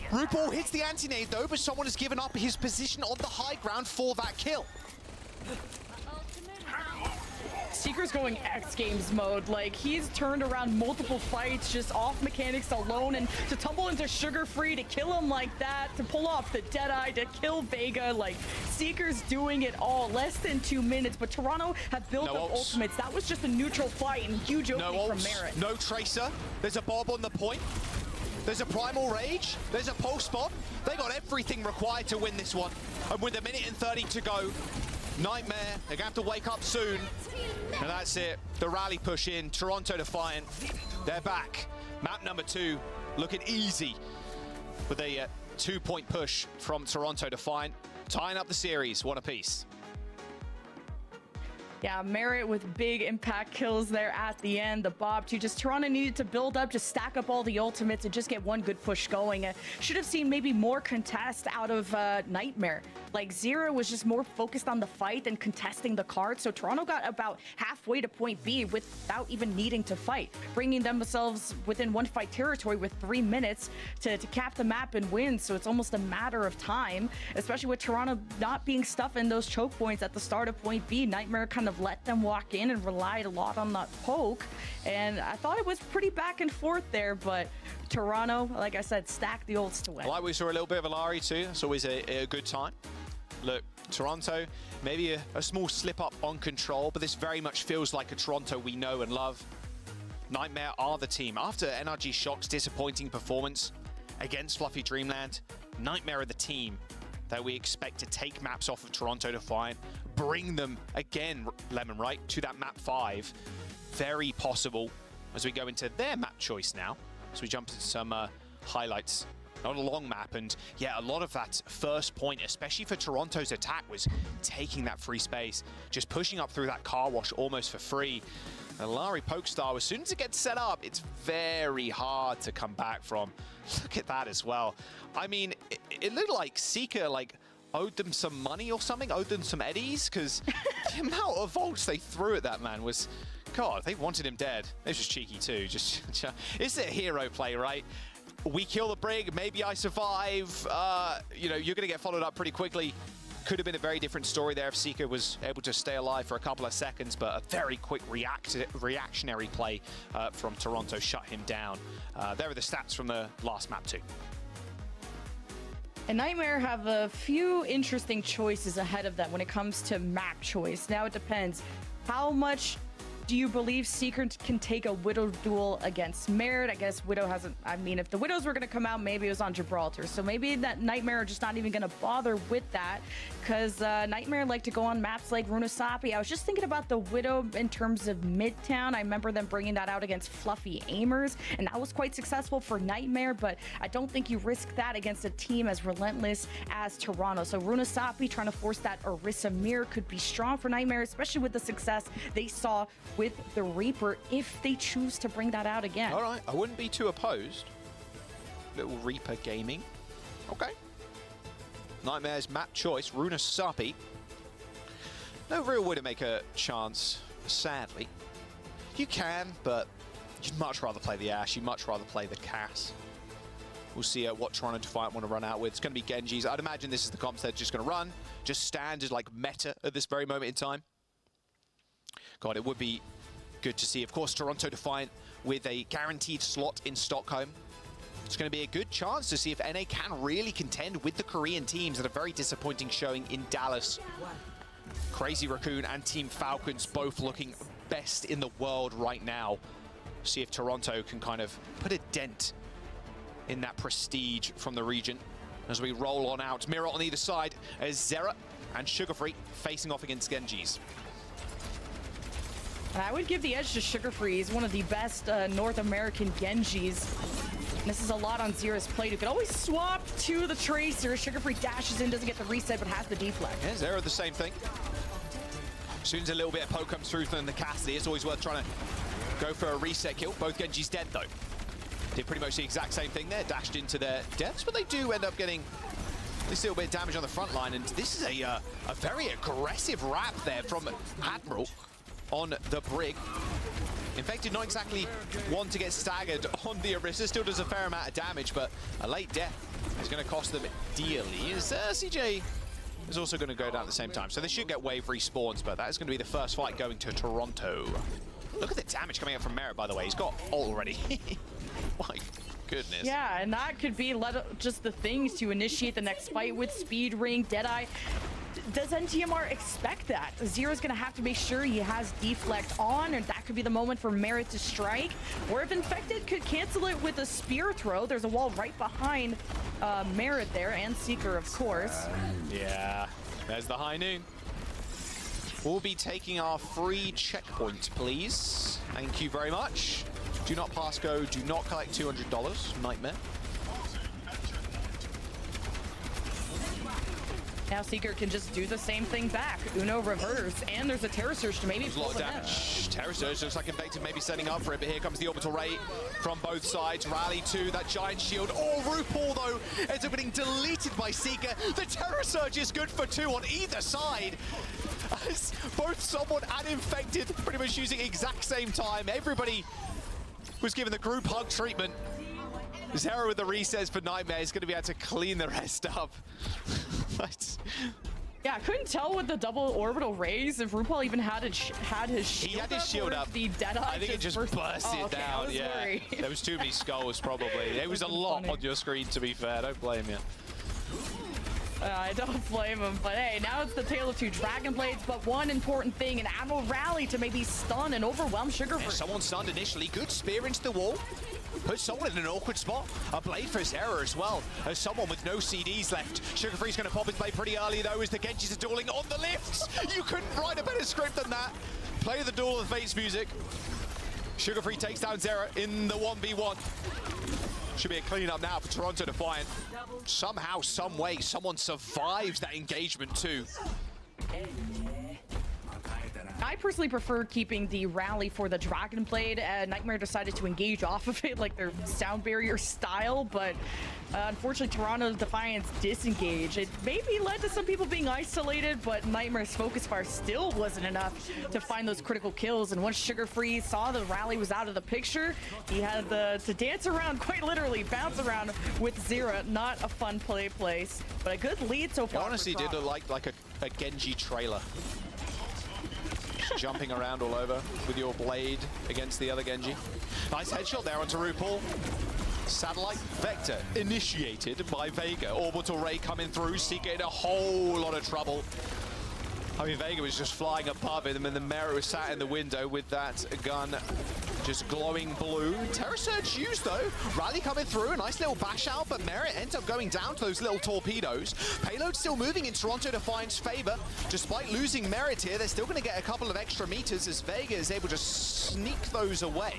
RuPaul hits the anti-nade though, but someone has given up his position on the high ground for that kill. Seeker's going X Games mode. Like, he's turned around multiple fights just off mechanics alone, and to tumble into Sugar Free, to kill him like that, to pull off the Deadeye, to kill Vega, like, Seeker's doing it all. Less than 2 minutes, but Toronto have built up ultimates. That was just a neutral fight and huge opening from Merit. No Tracer. There's a Bob on the point. There's a Primal Rage. There's a Pulse Bomb. They got everything required to win this one. And with 1:30 to go, Nightmare, they're going to have to wake up soon. And that's it. The rally push in. Toronto Defiant, they're back. Map number 2, looking easy with a 2-point push from Toronto Defiant. Tying up the series, one apiece. Yeah, Merit with big impact kills there at the end. The Bob too. Just Toronto needed to build up, just stack up all the ultimates and just get one good push going. Should have seen maybe more contest out of Nightmare. Like, Zero was just more focused on the fight than contesting the card. So Toronto got about halfway to point B without even needing to fight, bringing themselves within one fight territory with 3 minutes to cap the map and win. So it's almost a matter of time, especially with Toronto not being stuffed in those choke points at the start of point B. Nightmare kind of let them walk in and relied a lot on that poke, and I thought it was pretty back and forth there, but Toronto, like I said, stacked the ults to win. Like we saw a little bit of a Lari too. That's always a good time. Look, Toronto, maybe a small slip up on control, but this very much feels like a Toronto we know and love. Nightmare are the team. After NRG Shock's disappointing performance against Fluffy Dreamland, Nightmare are the team that we expect to take maps off of Toronto Defiant, bring them again, Lemon, right, to that map 5. Very possible as we go into their map choice now. So we jump into some highlights. Not a long map, and yeah, a lot of that first point, especially for Toronto's attack, was taking that free space, just pushing up through that car wash almost for free. And Lari Pokestar, as soon as it gets set up, it's very hard to come back from. Look at that as well. I mean, it looked like Seeker owed them some money or something, owed them some eddies, because the amount of volts they threw at that man was, God, they wanted him dead. It was just cheeky too. It's a hero play, right? We kill the Brig, maybe I survive. You know, you're going to get followed up pretty quickly. Could have been a very different story there if Seeker was able to stay alive for a couple of seconds, but a very quick reactionary play from Toronto shut him down. There are the stats from the last map too. And Nightmare have a few interesting choices ahead of them when it comes to map choice. Now it depends. How much do you believe Seeker can take a Widow duel against Merit? I guess Widow hasn't, I mean, if the Widows were going to come out, maybe it was on Gibraltar. So maybe that Nightmare are just not even going to bother with that, because Nightmare like to go on maps like Runasapi. I was just thinking about the Widow in terms of Midtown. I remember them bringing that out against Fluffy Aimers, and that was quite successful for Nightmare, but I don't think you risk that against a team as relentless as Toronto. So Runasapi trying to force that Orisa mirror could be strong for Nightmare, especially with the success they saw with the Reaper, if they choose to bring that out again. All right, I wouldn't be too opposed. Little Reaper gaming. Okay. Nightmare's map choice, Runasapi. No real way to make a chance, sadly. You can, but you'd much rather play the Ashe. You'd much rather play the Cass. We'll see what Toronto Defiant want to run out with. It's going to be Genji's. I'd imagine this is the comps they're just going to run. Just standard, like, meta at this very moment in time. God, it would be good to see. Of course, Toronto Defiant with a guaranteed slot in Stockholm. It's going to be a good chance to see if NA can really contend with the Korean teams that are very disappointing showing in Dallas. Crazy Raccoon and Team Falcons both looking best in the world right now. See if Toronto can kind of put a dent in that prestige from the region. As we roll on out, Mirror on either side as Zera and Sugar Free facing off against Genjis. I would give the edge to Sugar Free. He's one of the best North American Genjis. This is a lot on Zera's plate. You could always swap to the Tracer. Sugar Free dashes in, doesn't get the reset, but has the deflect. Yeah, Zera the same thing. As soon as a little bit of poke comes through from the Cassidy, it's always worth trying to go for a reset kill. Both Genjis dead though. Did pretty much the exact same thing there, dashed into their deaths, but they do end up getting this little bit of damage on the front line, and this is a very aggressive wrap there from Admiral on the Brig. Infected not exactly one to get staggered on the Orisa, still does a fair amount of damage, but a late death is going to cost them dearly. As CJ is also going to go down at the same time, so they should get wave respawns, but that is going to be the first fight going to Toronto. Look at the damage coming out from Merit, by the way. He's got ult already. My goodness. Yeah, and that could be just the things to initiate the next fight with Speed Ring, Deadeye. Does NTMR expect that? Zera's going to have to make sure he has deflect on, and that could be the moment for Merit to strike. Or if Infected could cancel it with a spear throw, there's a wall right behind Merit there, and Seeker, of course. Yeah, there's the high noon. We'll be taking our free checkpoint, please. Thank you very much. Do not pass go, do not collect $200. Nightmare. Now Seeker can just do the same thing back. Uno reverse, and there's a Terror Surge to maybe There's a lot of damage. Terror Surge looks like Infected maybe setting up for it, but here comes the Orbital Ray from both sides. Rally to that giant shield. Oh, RuPaul, though, ends up getting deleted by Seeker. The Terror Surge is good for 2 on either side. As both Someone and Infected pretty much using exact same time. Everybody was given the group hug treatment. Zera with the resets for Nightmare is going to be able to clean the rest up. Yeah, I couldn't tell with the double orbital rays if RuPaul even had his shield He had his shield up. The Deadeye I think it just busted down. Yeah, there was too many skulls probably. There was a lot funny on your screen, to be fair. Don't blame you. I don't blame him, but hey, now it's the tale of 2 Dragon Blades, but one important thing, an Admiral rally to maybe stun and overwhelm Sugar Free. Someone stunned initially, good spear into the wall. Put someone in an awkward spot. A blade for Zera as well, as someone with no CDs left. Sugar Free's going to pop his blade pretty early though, as the Genjis are dueling on the lifts. You couldn't write a better script than that. Play the Duel of Fates music. Sugar Free takes down Zera in the 1v1. Should be a cleanup now for Toronto Defiant. Somehow, some way, someone survives that engagement too. I personally prefer keeping the rally for the Dragon Blade. Nightmare decided to engage off of it like their sound barrier style, but unfortunately Toronto Defiance disengaged. It maybe led to some people being isolated, but Nightmare's focus fire still wasn't enough to find those critical kills. And once Sugar Free saw the rally was out of the picture, he had to dance around, quite literally, bounce around with Zera. Not a fun place, but a good lead so far. It honestly did look like a Genji trailer. Jumping around all over with your blade against the other Genji. Nice headshot there onto RuPaul. Satellite Vector initiated by Vega. Orbital Ray coming through, Seeker in a whole lot of trouble. I mean, Vega was just flying above him, and the Merit was sat in the window with that gun just glowing blue. Terror Surge used, though. Rally coming through, a nice little bash out, but Merit ends up going down to those little torpedoes. Payload still moving in Toronto Defiant's favor. Despite losing Merit here, they're still going to get a couple of extra meters as Vega is able to sneak those away.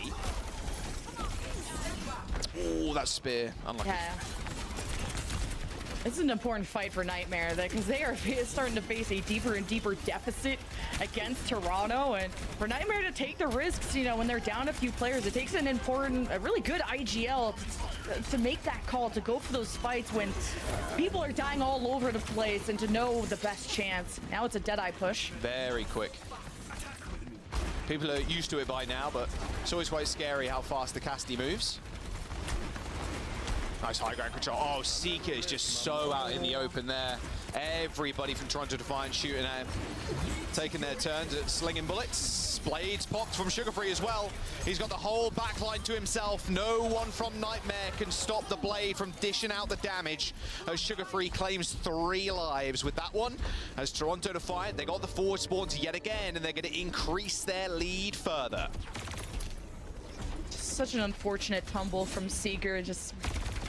Oh, that spear. Unlucky. Yeah. This is an important fight for Nightmare because they are starting to face a deeper and deeper deficit against Toronto, and for Nightmare to take the risks, you know, when they're down a few players, it takes a really good IGL to make that call, to go for those fights when people are dying all over the place and to know the best chance. Now it's a Deadeye push. Very quick. People are used to it by now, but it's always quite scary how fast the Cassidy moves. Nice high ground control. Oh, Seeker is just so out in the open there. Everybody from Toronto Defiant shooting at him, taking their turns at slinging bullets. Blades popped from Sugarfree as well. He's got the whole backline to himself. No one from Nightmare can stop the Blade from dishing out the damage, as Sugarfree claims 3 lives with that one. As Toronto Defiant, they got the forward spawns yet again, and they're going to increase their lead further. Such an unfortunate tumble from Seeker, just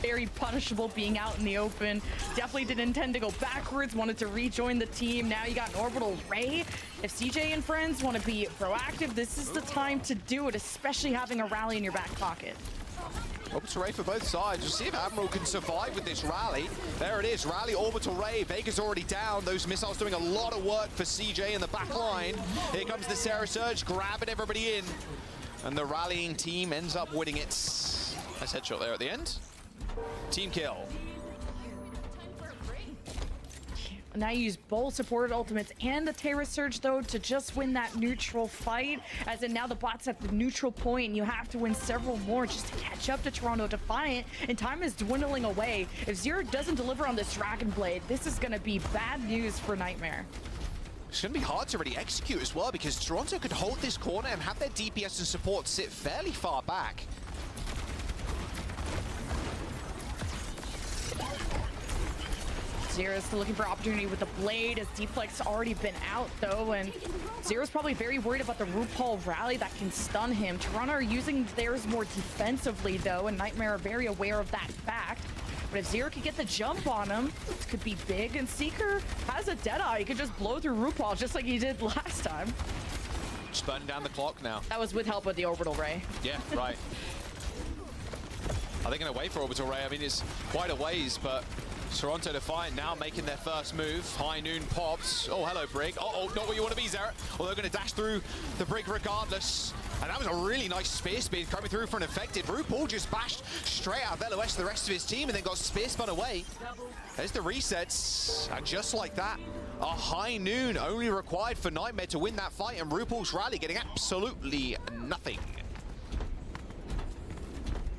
very punishable being out in the open. Definitely didn't intend to go backwards, wanted to rejoin the team. Now you got an orbital ray. If CJ and friends want to be proactive, this is the time to do it, especially having a rally in your back pocket. Orbital ray for both sides. We'll see if Admiral can survive with this rally. There it is, rally, orbital ray. Vega's already down. Those missiles doing a lot of work for CJ in the back line. Here comes the Sarah Surge, grabbing everybody in. And the rallying team ends up winning it. Nice headshot there at the end. Team kill. Now you use both supported ultimates and the Terra Surge, though, to just win that neutral fight. As in now the bot's at the neutral point, and you have to win several more just to catch up to Toronto Defiant, and time is dwindling away. If Zero doesn't deliver on this Dragon Blade, this is going to be bad news for Nightmare. It's going to be hard to really execute as well, because Toronto could hold this corner and have their DPS and support sit fairly far back. Zero's still looking for opportunity with the Blade, as Deflect's already been out, though, and Zero's probably very worried about the RuPaul rally that can stun him. Toronto are using theirs more defensively, though, and Nightmare are very aware of that fact. But if Zero could get the jump on him, this could be big, and Seeker has a Deadeye. He could just blow through RuPaul just like he did last time. Just burning down the clock now. That was with help with the Orbital Ray. Yeah, right. Are they going to wait for Orbital Ray? I mean, it's quite a ways, but Toronto Defiant now making their first move. High Noon pops. Oh, hello, Brig. Uh-oh, not where you want to be, Zera. Well, they're going to dash through the Brig regardless. And that was a really nice spear spin coming through for an effective. RuPaul just bashed straight out of LOS to the rest of his team and then got spear spun away. There's the resets. And just like that, a High Noon only required for Nightmare to win that fight, and RuPaul's rally getting absolutely nothing.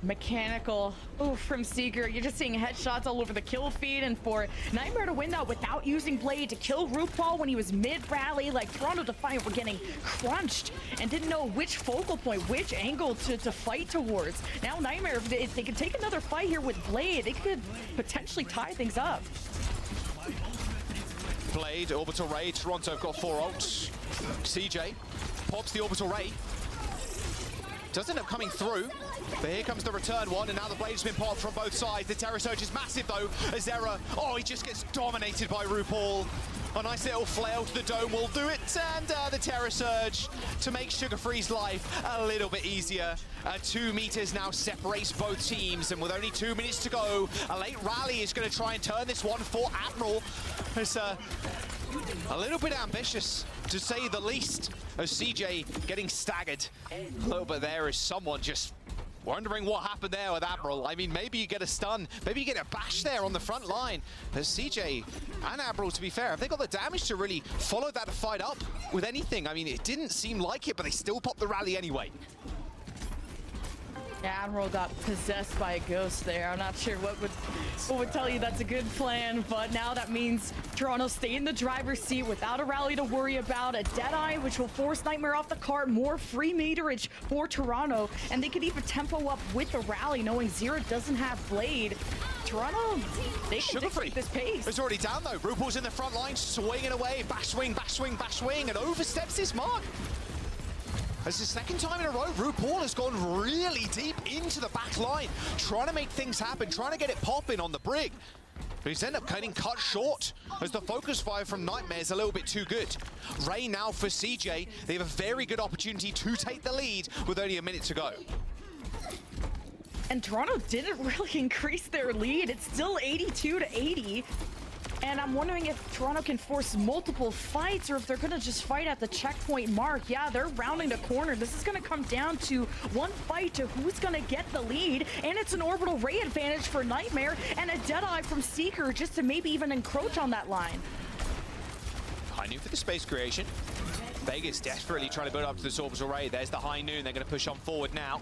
Mechanical from Seeker. You're just seeing headshots all over the kill feed, and for Nightmare to win that without using Blade to kill RuPaul when he was mid-rally, like Toronto Defiant were getting crunched and didn't know which focal point, which angle to fight towards. Now Nightmare, if they could take another fight here with Blade, they could potentially tie things up. Blade, Orbital Ray, Toronto have got 4 ults. CJ pops the Orbital Ray. Doesn't end up coming through, but here comes the return one, and now the Blade's been popped from both sides. The Terror Surge is massive, though. Azera, oh, he just gets dominated by RuPaul. A nice little flail to the dome will do it, and the Terror Surge to make Sugarfree's life a little bit easier. 2 meters now separates both teams, and with only 2 minutes to go, a late rally is going to try and turn this one for Admiral. It's a little bit ambitious, to say the least, as CJ getting staggered a little bit there, as someone just wondering what happened there with Admiral. I mean, maybe you get a stun, maybe you get a bash there on the front line. As CJ and Admiral, to be fair, have they got the damage to really follow that fight up with anything? I mean, it didn't seem like it, but they still popped the rally anyway. Yeah, Admiral got possessed by a ghost there. I'm not sure what would tell you that's a good plan, but now that means Toronto stay in the driver's seat without a rally to worry about. A Deadeye, which will force Nightmare off the cart, more free meterage for Toronto, and they could even tempo up with the rally, knowing Zero doesn't have Blade. Toronto, they can dictate this pace. It's already down, though. RuPaul's in the front line, swinging away. Bash swing, bash swing, bash swing, and oversteps his mark. It's the second time in a row, RuPaul has gone really deep into the back line, trying to make things happen, trying to get it popping on the Brig. But he's ended up getting cut short, as the focus fire from Nightmare is a little bit too good. Ray now for CJ. They have a very good opportunity to take the lead with only a minute to go. And Toronto didn't really increase their lead. It's still 82-80. And I'm wondering if Toronto can force multiple fights, or if they're going to just fight at the checkpoint mark. Yeah, they're rounding the corner. This is going to come down to one fight to who's going to get the lead. And it's an Orbital Ray advantage for Nightmare, and a Deadeye from Seeker just to maybe even encroach on that line. High Noon for the space creation. Vegas desperately trying to build up to this Orbital Ray. There's the High Noon. They're going to push on forward now.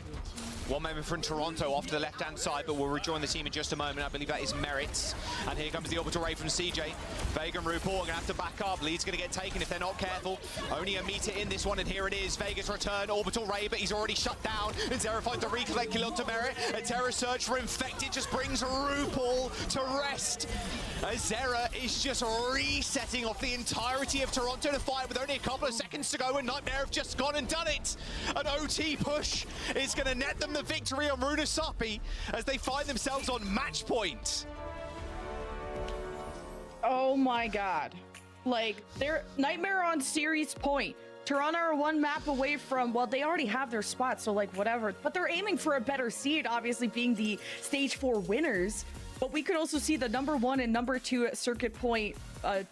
One member from Toronto off to the left-hand side, but will rejoin the team in just a moment. I believe that is Merits. And here comes the orbital ray from CJ. Vega and RuPaul are going to have to back up. Lead's going to get taken if they're not careful. Only a meter in this one, and here it is. Vega's return, orbital ray, but he's already shut down. And Zera finds the recollect kill onto Merit. A Terra search for Infected just brings RuPaul to rest. As Zera is just resetting off the entirety of Toronto to fight with only a couple of seconds to go, and Nightmare have just gone and done it. An OT push is going to net them the victory on Runasapi as they find themselves on match point. Oh my god. Like, they're Nightmare on series point. Toronto are one map away from, well, they already have their spot, so like whatever. But they're aiming for a better seed, obviously being the stage 4 winners. But we could also see the #1 and #2 circuit point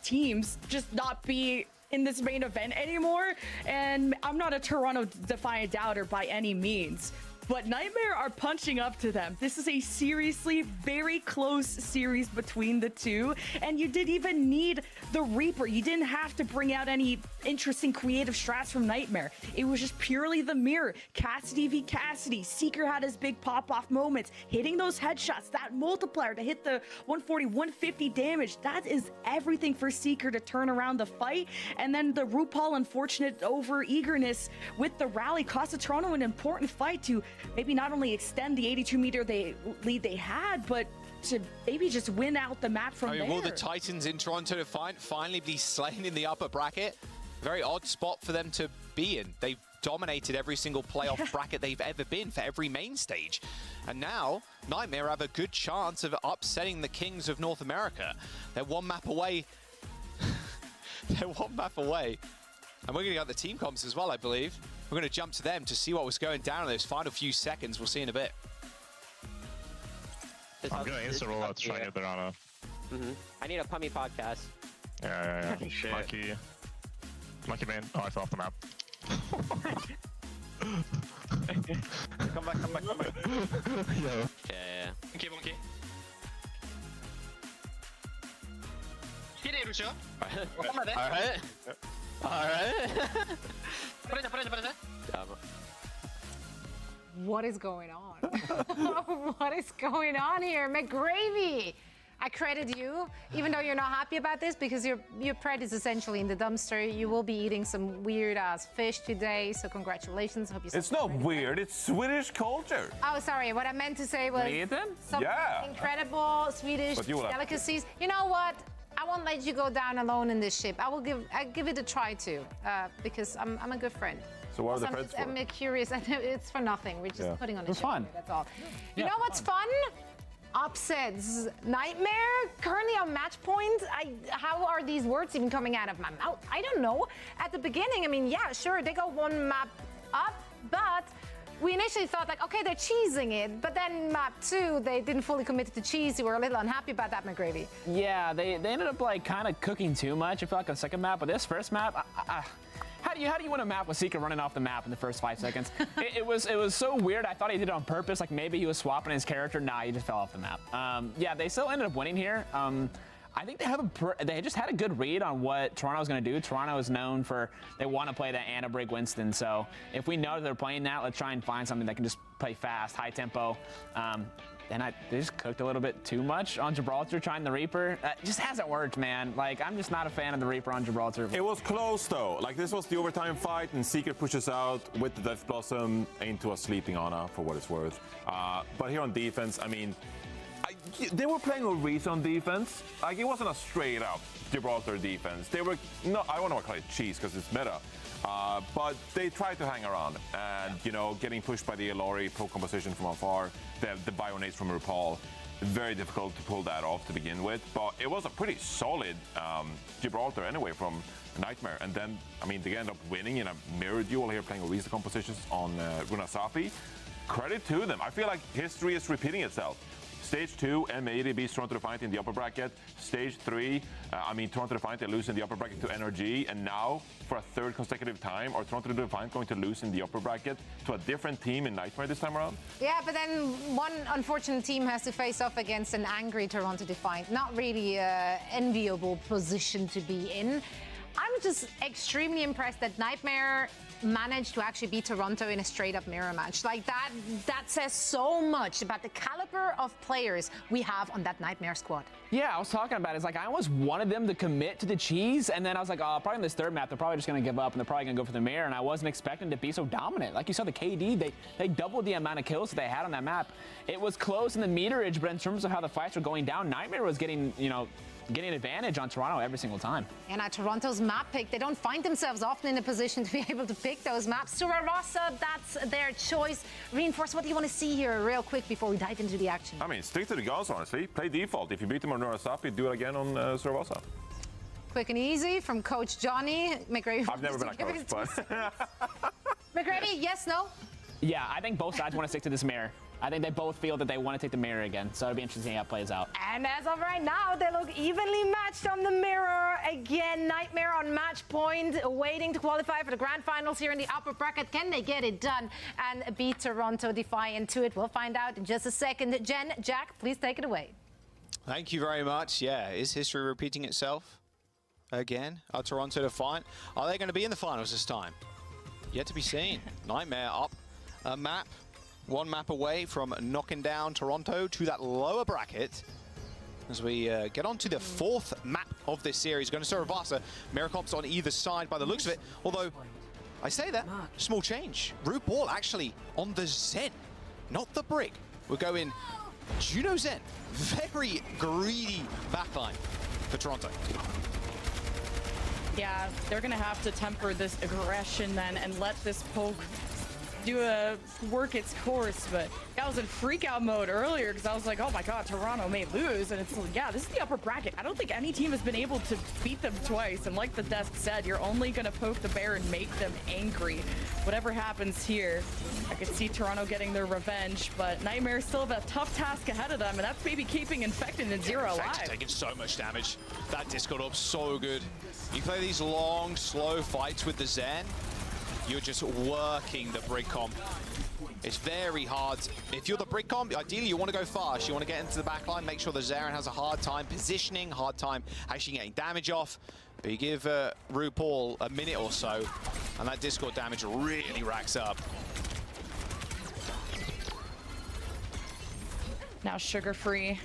teams just not be in this main event anymore. And I'm not a Toronto Defiant doubter by any means, but Nightmare are punching up to them. This is a seriously very close series between the two, and you didn't even need the Reaper. You didn't have to bring out any interesting creative strats from Nightmare. It was just purely the mirror. Cassidy v Cassidy. Seeker had his big pop-off moments, hitting those headshots, that multiplier to hit the 140, 150 damage. That is everything for Seeker to turn around the fight. And then the RuPaul unfortunate over-eagerness with the rally cost Toronto an important fight to maybe not only extend the 82-meter lead they had, but to maybe just win out the map from there. Will the Titans in Toronto Defiant finally be slain in the upper bracket? Very odd spot for them to be in. They've dominated every single playoff bracket they've ever been for every main stage. And now, Nightmare have a good chance of upsetting the Kings of North America. They're one map away. They're one map away. And we're going to get the team comps as well, I believe. We're going to jump to them to see what was going down in those final few seconds. We'll see in a bit. I'm going to insta roll out to try and get the Rana. I need a Pummy podcast. Yeah. Monkey main. Oh, I fell off the map. Come back. Yo. Yeah. Monkey. Kiri, Lucio. Alright. Parece. What is going on? What is going on here? McGravy! I credit you, even though you're not happy about this, because your pred is essentially in the dumpster. You will be eating some weird-ass fish today, so congratulations. Hope you. It's not weird. It's Swedish culture. Oh, sorry. What I meant to say was some incredible Swedish delicacies. You know what? I won't let you go down alone in this ship. I'll give it a try too, because I'm a good friend. So what are the friends for? I'm curious. I know it's for nothing. We're just putting on a show. Fun. That's all. You know what's fun? Upsets. Nightmare currently on match point. How are these words even coming out of my mouth? I don't know. At the beginning, I mean, yeah, sure, they go one map up, but we initially thought like, okay, they're cheesing it, but then map 2, they didn't fully commit to cheese. You were a little unhappy about that, McGravy. Yeah, they ended up like kind of cooking too much. I feel like on the second map, but this first map, how do you win a map with Seeker running off the map in the first 5 seconds? it was so weird. I thought he did it on purpose. Like maybe he was swapping his character. Nah, he just fell off the map. Yeah, they still ended up winning here. I think they just had a good read on what Toronto was going to do. Toronto is known for, they want to play that Ana Brig Winston. So if we know that they're playing that, let's try and find something that can just play fast, high tempo. And they just cooked a little bit too much on Gibraltar, trying the Reaper. It just hasn't worked, man. Like, I'm just not a fan of the Reaper on Gibraltar. It was close, though. Like, this was the overtime fight, and Seeker pushes out with the Death Blossom into a sleeping Ana, for what it's worth. But here on defense, I mean, they were playing a reason on defense. Like, it wasn't a straight-up Gibraltar defense. They were, no, I don't want to call it cheese because it's meta. But they tried to hang around and, you know, getting pushed by the Ilori pro composition from afar, the Bionades from RuPaul. Very difficult to pull that off to begin with, but it was a pretty solid Gibraltar anyway from Nightmare. And then, I mean, they end up winning in a mirror duel here, playing Orisa compositions on Runasapi. Credit to them. I feel like history is repeating itself. Stage 2, NA beats Toronto Defiant in the upper bracket. Stage 3, Toronto Defiant, they lose in the upper bracket to NRG. And now, for a third consecutive time, are Toronto Defiant going to lose in the upper bracket to a different team in Nightmare this time around? Yeah, but then one unfortunate team has to face off against an angry Toronto Defiant. Not really an enviable position to be in. I'm just extremely impressed that Nightmare managed to actually beat Toronto in a straight-up mirror match. Like, that says so much about the caliber of players we have on that Nightmare squad. Yeah, I was talking about it. It's like I almost wanted them to commit to the cheese, and then I was like, oh, probably in this third map, they're probably just going to give up, and they're probably going to go for the mirror, and I wasn't expecting to be so dominant. Like you saw the KD, they doubled the amount of kills that they had on that map. It was close in the meterage, but in terms of how the fights were going down, Nightmare was getting, getting an advantage on Toronto every single time. And at Toronto's map pick, they don't find themselves often in a position to be able to pick those maps. Surarasa, that's their choice. Reinforce, what do you want to see here real quick before we dive into the action? I mean, stick to the guns, honestly. Play default. If you beat them on Nurasapi, do it again on Survasa. Quick and easy from Coach Johnny. McGrady. I've never been a coach, but... McGrady, yes, no? Yeah, I think both sides want to stick to this mirror. I think they both feel that they want to take the mirror again, so it'll be interesting how it plays out. And as of right now, they look evenly matched on the mirror. Again, Nightmare on match point, waiting to qualify for the grand finals here in the upper bracket. Can they get it done and beat Toronto Defiant to it? We'll find out in just a second. Jen, Jack, please take it away. Thank you very much. Yeah, is history repeating itself again? Are Toronto Defiant? Are they going to be in the finals this time? Yet to be seen. Nightmare up a map. One map away from knocking down Toronto to that lower bracket. As we get on to the fourth map of this series. Going to Survasa. Mirror comps on either side by the looks of it. Although, I say that, small change. RuPaul actually on the Zen, not the Brig. We're going Juno Zen. Very greedy backline for Toronto. Yeah, they're going to have to temper this aggression then and let this poke work its course. But I was in freak out mode earlier because I was like, oh my god, Toronto may lose. And it's like, yeah, this is the upper bracket. I don't think any team has been able to beat them twice. And like the desk said, you're only going to poke the bear and make them angry. Whatever happens here, I could see Toronto getting their revenge, but Nightmare still have a tough task ahead of them, and that's maybe keeping Infected and Zero alive. Taking so much damage. That Discord up so good. You play these long, slow fights with the Zen, you're just working the Brig comp. It's very hard. If you're the Brig comp, ideally you want to go fast. You want to get into the backline, make sure the Zaren has a hard time positioning, hard time actually getting damage off. But you give RuPaul a minute or so, and that Discord damage really racks up. Now Sugar Free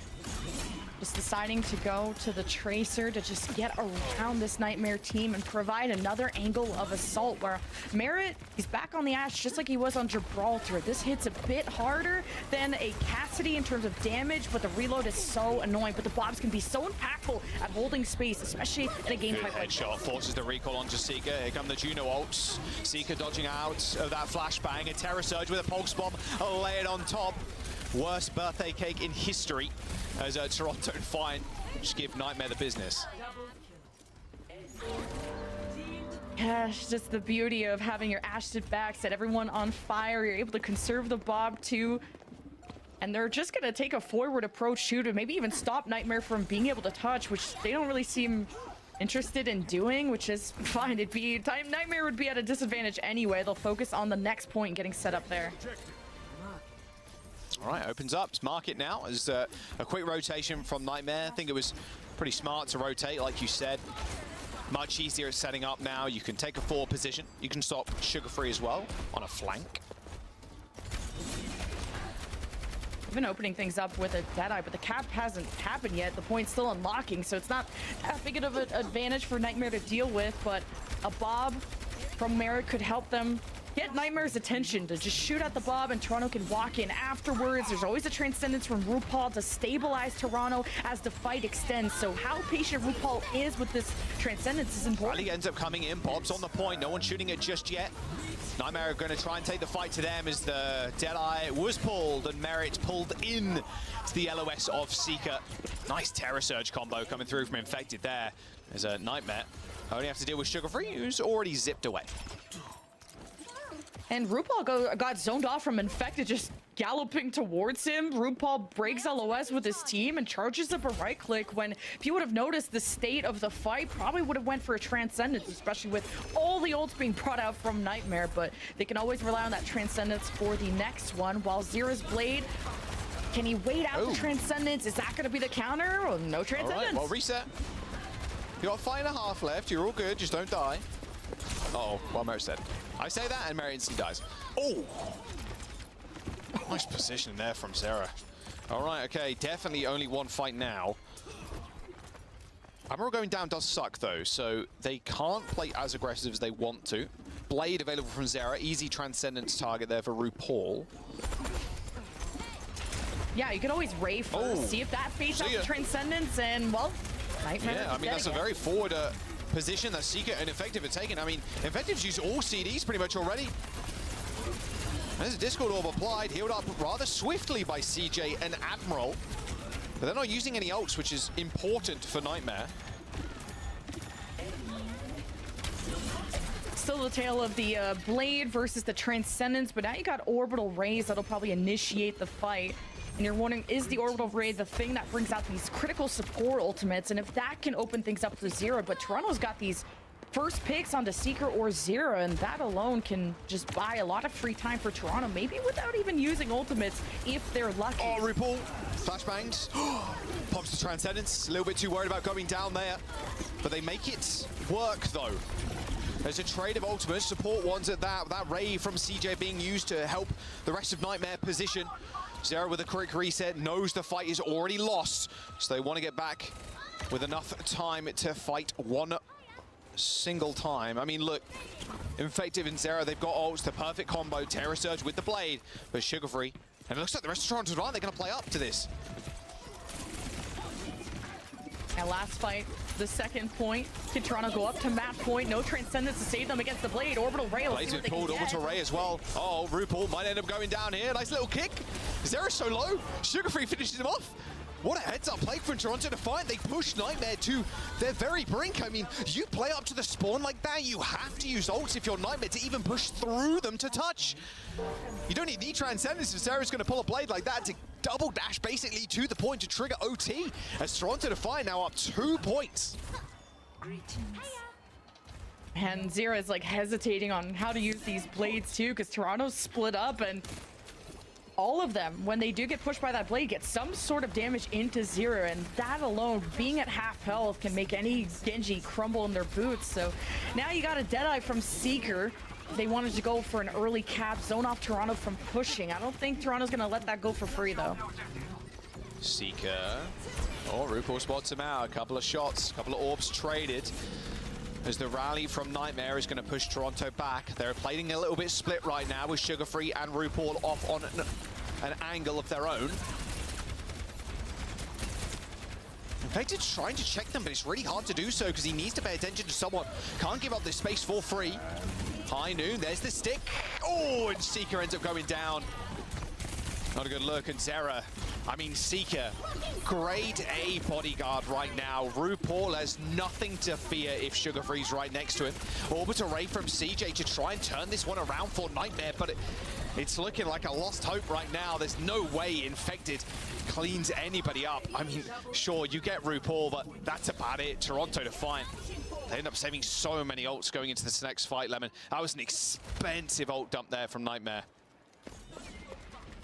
just deciding to go to the Tracer to just get around this Nightmare team and provide another angle of assault where Merritt, he's back on the Ash just like he was on Gibraltar. This hits a bit harder than a Cassidy in terms of damage, but the reload is so annoying. But the Bobs can be so impactful at holding space, especially in a game Good fight like headshot, forces the recall onto Seeker. Here come the Juno ults. Seeker dodging out of that flashbang. A Terror Surge with a Pulse Bomb layered on top. Worst birthday cake in history as Toronto Defiant just give Nightmare the business. Yeah, it's just the beauty of having your Ashton back, set everyone on fire. You're able to conserve the Bob too. And they're just going to take a forward approach too to maybe even stop Nightmare from being able to touch, which they don't really seem interested in doing, which is fine. Nightmare would be at a disadvantage anyway. They'll focus on the next point getting set up there. All right, opens up. It's market now as a quick rotation from Nightmare. I think it was pretty smart to rotate, like you said. Much easier at setting up now. You can take a forward position. You can stop Sugar Free as well on a flank. I've been opening things up with a Deadeye, but the cap hasn't happened yet. The point's still unlocking, so it's not that big of an advantage for Nightmare to deal with, but a Bob from Merritt could help them get Nightmare's attention to just shoot at the Bob, and Toronto can walk in afterwards. There's always a Transcendence from RuPaul to stabilize Toronto as the fight extends. So how patient RuPaul is with this Transcendence is important. Rally ends up coming in. Bob's on the point. No one's shooting it just yet. Nightmare are going to try and take the fight to them as the Deadeye was pulled and Merritt pulled in to the LOS of Seeker. Nice Terror Surge combo coming through from Infected there. There's a Nightmare. Only have to deal with Sugar Free, who's already zipped away. And RuPaul got zoned off from Infected, just galloping towards him. RuPaul breaks LOS with his team and charges up a right click when, if you would have noticed the state of the fight, probably would have went for a Transcendence, especially with all the ults being brought out from Nightmare. But they can always rely on that Transcendence for the next one, while Zera's Blade, can he wait out the Transcendence? Is that going to be the counter? Or no Transcendence? All right, well, reset. You got 5.5 left. You're all good. Just don't die. Uh-oh. Well, Merritt's dead. I say that, and Merritt instantly dies. Oh! Nice position there from Zera. All right, okay. Definitely only one fight now. Admiral going down does suck, though, so they can't play as aggressive as they want to. Blade available from Zera. Easy Transcendence target there for RuPaul. Yeah, you could always Ray first, see if that fades out the Transcendence, and, well, Nightmare. Yeah, I mean, that's a very forward position that Seeker and Infective are taking. I mean, Infective's used all CDs pretty much already. There's a Discord Orb applied, healed up rather swiftly by CJ and Admiral. But they're not using any ults, which is important for Nightmare. Still the tale of the Blade versus the Transcendence, but now you got Orbital Rays that'll probably initiate the fight. And you're wondering, is the Orbital Ray the thing that brings out these critical support ultimates? And if that can open things up for Zero, but Toronto's got these first picks onto Seeker or Zero, and that alone can just buy a lot of free time for Toronto, maybe without even using ultimates if they're lucky. Oh, RuPaul, flashbangs, pops the Transcendence, a little bit too worried about going down there, but they make it work though. There's a trade of ultimates, support ones at that Ray from CJ being used to help the rest of Nightmare position. Zero with a quick reset, knows the fight is already lost, so they want to get back with enough time to fight one single time. I mean, look, Infective and Zero, they've got ults, the perfect combo, Terror Surge with the Blade, but Sugar Free, and it looks like the rest of Toronto's right, they're going to play up to this. And last fight, the second point. Can Toronto go up to map point? No Transcendence to save them against the Blade. Orbital Ray. Blade's been pulled, Orbital Ray as well. Oh, RuPaul might end up going down here. Nice little kick. Zero's so low. Sugar Free finishes him off. What a heads-up play from Toronto Defiant. They push Nightmare to their very brink. I mean, you play up to the spawn like that, you have to use ults if you're Nightmare to even push through them to touch. You don't need Transcendence if Zera's going to pull a Blade like that to double dash basically to the point to trigger OT. As Toronto Defiant now up 2 points. And Zero is like hesitating on how to use these Blades too, because Toronto's split up, and all of them, when they do get pushed by that Blade, get some sort of damage into Zero, and that alone, being at half health, can make any Genji crumble in their boots. So now you got a Deadeye from Seeker. They wanted to go for an early cap, zone off Toronto from pushing. I don't think Toronto's gonna let that go for free though. Seeker. Oh, RuPaul spots him out. A couple of shots, a couple of orbs traded. As the rally from Nightmare is going to push Toronto back. They're playing a little bit split right now with Sugar Free and RuPaul off on an angle of their own. Infected's trying to check them, but it's really hard to do so because he needs to pay attention to someone. Can't give up this space for free. High noon, there's the stick. Oh, and Seeker ends up going down. Not a good look, and Zera, I mean, Seeker, grade A bodyguard right now. RuPaul has nothing to fear if Sugar Free's right next to him. Orbital Ray from CJ to try and turn this one around for Nightmare, but it's looking like a lost hope right now. There's no way Infected cleans anybody up. I mean, sure, you get RuPaul, but that's about it. Toronto Defiant. They end up saving so many ults going into this next fight, Lemon. That was an expensive ult dump there from Nightmare.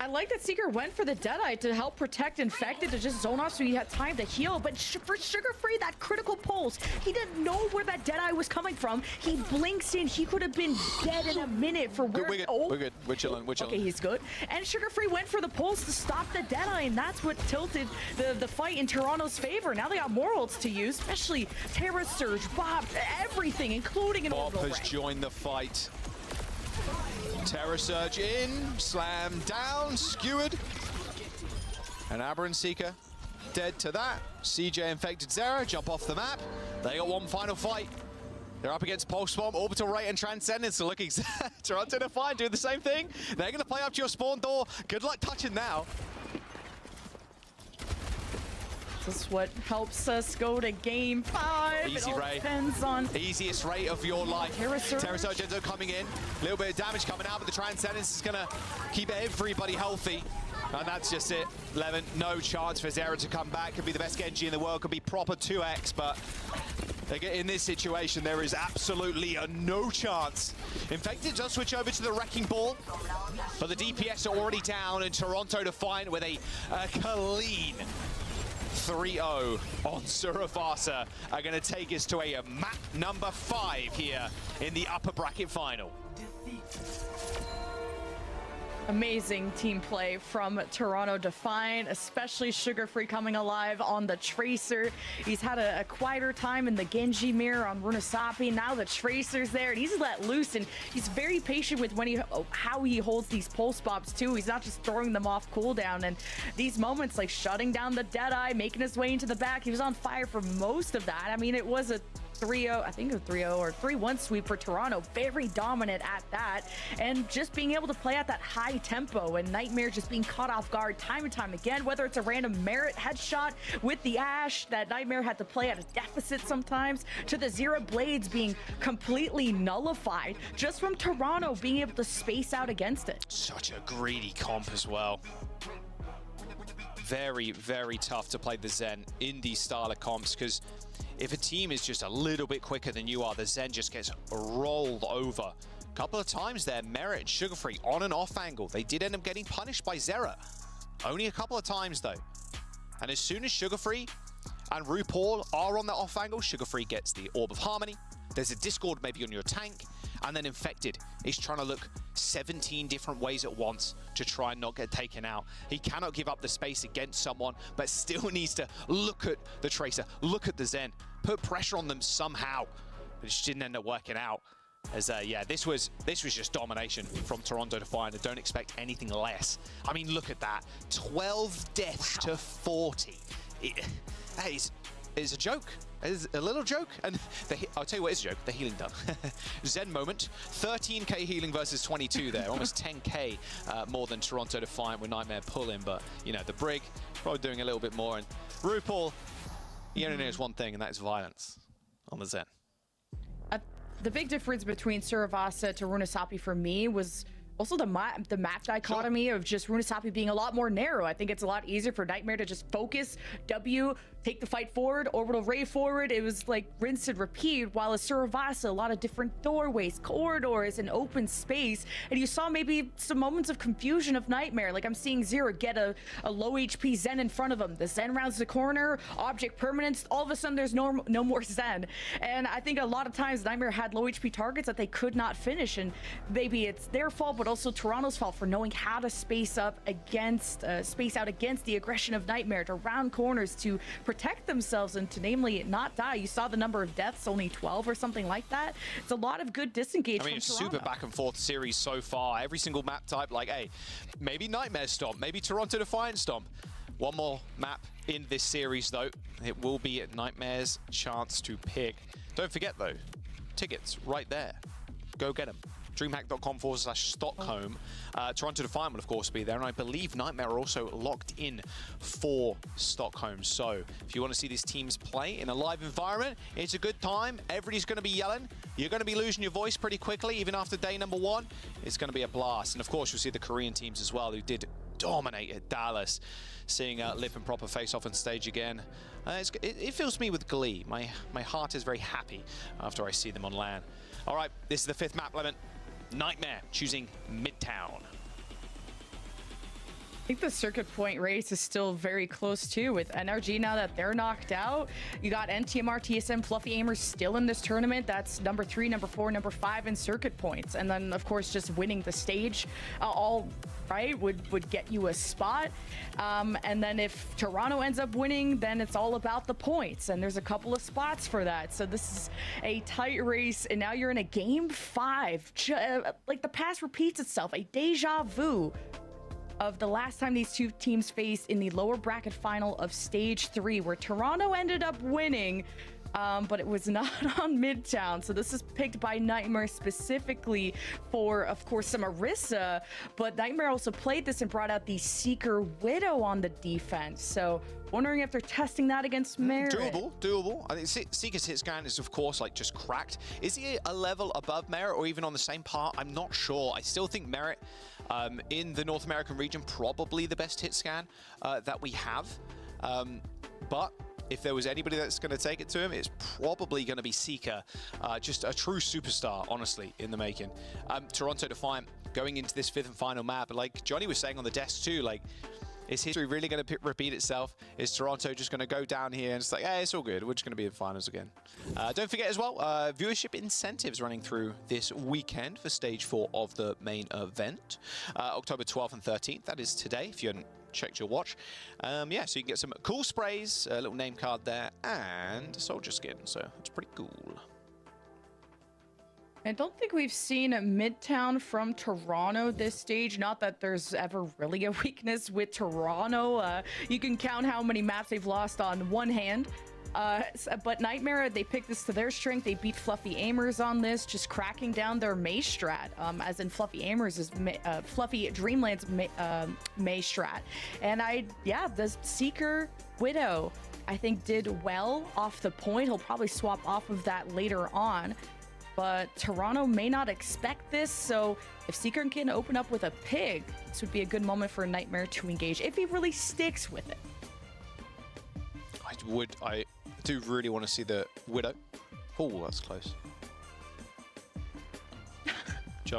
I like that Seeker went for the Deadeye to help protect Infected, to just zone off so he had time to heal. But for Sugar Free, that critical pulse, he didn't know where that Deadeye was coming from. He blinks in. He could have been dead in a minute for where... We're good. Oh. We're good. We're chilling. We're chilling. Okay, he's good. And Sugar Free went for the pulse to stop the Deadeye, and that's what tilted the fight in Toronto's favor. Now they got more ults to use, especially Terra Surge, Bob, everything, including an Bob Orbital has Ray. joined the fight. Terror Surge in, slam down, skewered. And Aberrant Seeker dead to that. CJ Infected Zera jump off the map. They got one final fight. They're up against Pulse Bomb, Orbital Ray, and Transcendence. Looking Toronto Defiant doing the same thing. They're going to play up to your spawn door. Good luck touching now. This is what helps us go to game 5. Easy, it all Ray. depends on Easiest rate of your life. Terror Surge. Terror Surge ends up coming in. A little bit of damage coming out, but the Transcendence is going to keep everybody healthy. And that's just it. 11, no chance for Zera to come back. Could be the best Genji in the world. Could be proper 2x, but they get in this situation, there is absolutely no chance. Infected does switch over to the Wrecking Ball, but the DPS are already down, and Toronto Defiant with a clean 3-0 on Surafasa are going to take us to a map number 5 here in the upper bracket final. Amazing team play from Toronto Defiant, especially Sugar Free coming alive on the Tracer. He's had a quieter time in the Genji mirror on Runasapi. Now the Tracer's there, and he's let loose, and he's very patient with how he holds these pulse bombs too. He's not just throwing them off cooldown, and these moments like shutting down the Deadeye, making his way into the back. He was on fire for most of that. I mean, it was a 3-0, I think it was 3-0 or 3-1 sweep for Toronto. Very dominant at that, and just being able to play at that high tempo, and Nightmare just being caught off guard time and time again, whether it's a random Merit headshot with the Ash that Nightmare had to play at a deficit sometimes, to the Zero Blades being completely nullified just from Toronto being able to space out against it. Such a greedy comp as well. Very, very tough to play the Zen in these style of comps, because if a team is just a little bit quicker than you are, the Zen just gets rolled over. A couple of times there, Merit and Sugar Free on and off angle. They did end up getting punished by Zera. Only a couple of times though. And as soon as Sugar Free and RuPaul are on the off angle, Sugar Free gets the Orb of Harmony. There's a Discord maybe on your tank, and then Infected is trying to look 17 different ways at once to try and not get taken out. He cannot give up the space against someone, but still needs to look at the Tracer, look at the Zen, put pressure on them somehow. But it just didn't end up working out. As yeah, this was just domination from Toronto Defiant. I don't expect anything less. I mean, look at that, 12 deaths to 40. That is a joke. It's a little joke, and I'll tell you what is a joke, the healing done. Zen moment, 13k healing versus 22 there, almost 10k more than Toronto Defiant with Nightmare pulling, but you know, the Brig probably doing a little bit more, and RuPaul, he only knows one thing, and that is violence on the Zen. The big difference between Surafasa to Runasapi for me was also the map dichotomy of just Runasapi being a lot more narrow. I think it's a lot easier for Nightmare to just focus, W, take the fight forward, orbital ray forward. It was like rinse and repeat, while as Surafasa, a lot of different doorways, corridors, and open space. And you saw maybe some moments of confusion of Nightmare. Like I'm seeing Zero get a low HP Zen in front of him. The Zen rounds the corner, object permanence, all of a sudden there's no more Zen. And I think a lot of times Nightmare had low HP targets that they could not finish, and maybe it's their fault, but also Toronto's fault for knowing how to space out against the aggression of Nightmare, to round corners, to protect themselves, and to namely not die. You saw the number of deaths, only 12 or something like that. It's a lot of good disengage. I mean, from it's Toronto. super back and forth series so far. Every single map type, like, hey, maybe Nightmare stomp, maybe Toronto Defiant stomp. One more map in this series though. It will be Nightmare's chance to pick. Don't forget though, tickets right there. Go get them. DreamHack.com/Stockholm. Toronto Defiant will of course be there, and I believe Nightmare are also locked in for Stockholm. So if you want to see these teams play in a live environment, it's a good time. Everybody's going to be yelling. You're going to be losing your voice pretty quickly, even after day number 1. It's going to be a blast. And of course, you'll see the Korean teams as well, who did dominate at Dallas. Seeing Lip and Proper face off on stage again, it fills me with glee. My heart is very happy after I see them on LAN. All right, this is the 5th map limit. Nightmare choosing Midtown. I think the circuit point race is still very close too, with NRG now that they're knocked out. You got NTMR, TSM, Fluffy Aimers still in this tournament. That's number 3, number 4, number 5 in circuit points. And then of course just winning the stage all right would get you a spot. And then if Toronto ends up winning, then it's all about the points. And there's a couple of spots for that. So this is a tight race, and now you're in a game 5. Like the past repeats itself, a deja vu of the last time these two teams faced in the lower bracket final of stage 3, where Toronto ended up winning, but it was not on Midtown. So this is picked by Nightmare specifically for, of course, some Orisa, but Nightmare also played this and brought out the Seeker Widow on the defense. So wondering if they're testing that against Merit. Doable. I think Seeker's hit scan is, of course, like just cracked. Is he a level above Merit or even on the same par? I'm not sure. I still think Merit in the North American region, probably the best hit scan that we have. But if there was anybody that's going to take it to him, it's probably going to be Seeker. Just a true superstar, honestly, in the making. Toronto Defiant going into this 5th and final map. Like Johnny was saying on the desk too, like, Is history really going to repeat itself? Is Toronto just going to go down here and it's like, hey, it's all good. We're just going to be in finals again. Don't forget as well, viewership incentives running through this weekend for stage 4 of the main event. October 12th and 13th. That is today, if you hadn't checked your watch. Yeah, so you can get some cool sprays, a little name card there, and a soldier skin. So it's pretty cool. I don't think we've seen Midtown from Toronto this stage. Not that there's ever really a weakness with Toronto. You can count how many maps they've lost on one hand. But Nightmare, they picked this to their strength. They beat Fluffy Aimers on this, just cracking down their Mei strat, as in Fluffy Aimers is Fluffy Dreamland's Mei strat. And the Seeker Widow, I think, did well off the point. He'll probably swap off of that later on. But Toronto may not expect this, so if Seeker can open up with a pig, this would be a good moment for Nightmare to engage, if he really sticks with it. I do really want to see the Widow. Oh, that's close.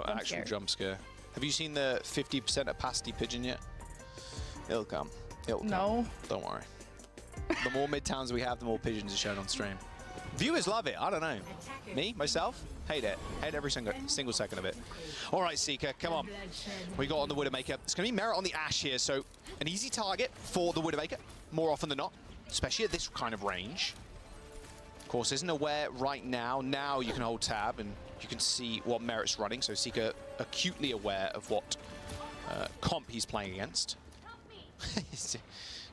Actual jump scare. Have you seen the 50% opacity pigeon yet? It'll come. It'll come. No. Don't worry. The more midtowns we have, the more pigeons are shown on stream. Viewers love it. I don't know. Me, myself, hate it. Hate every single second of it. All right, Seeker, come on. We got on the Widowmaker. It's going to be Merit on the Ashe here, so an easy target for the Widowmaker, more often than not, especially at this kind of range. Of course, isn't aware right now. Now you can hold tab and you can see what Merit's running, so Seeker acutely aware of what comp he's playing against.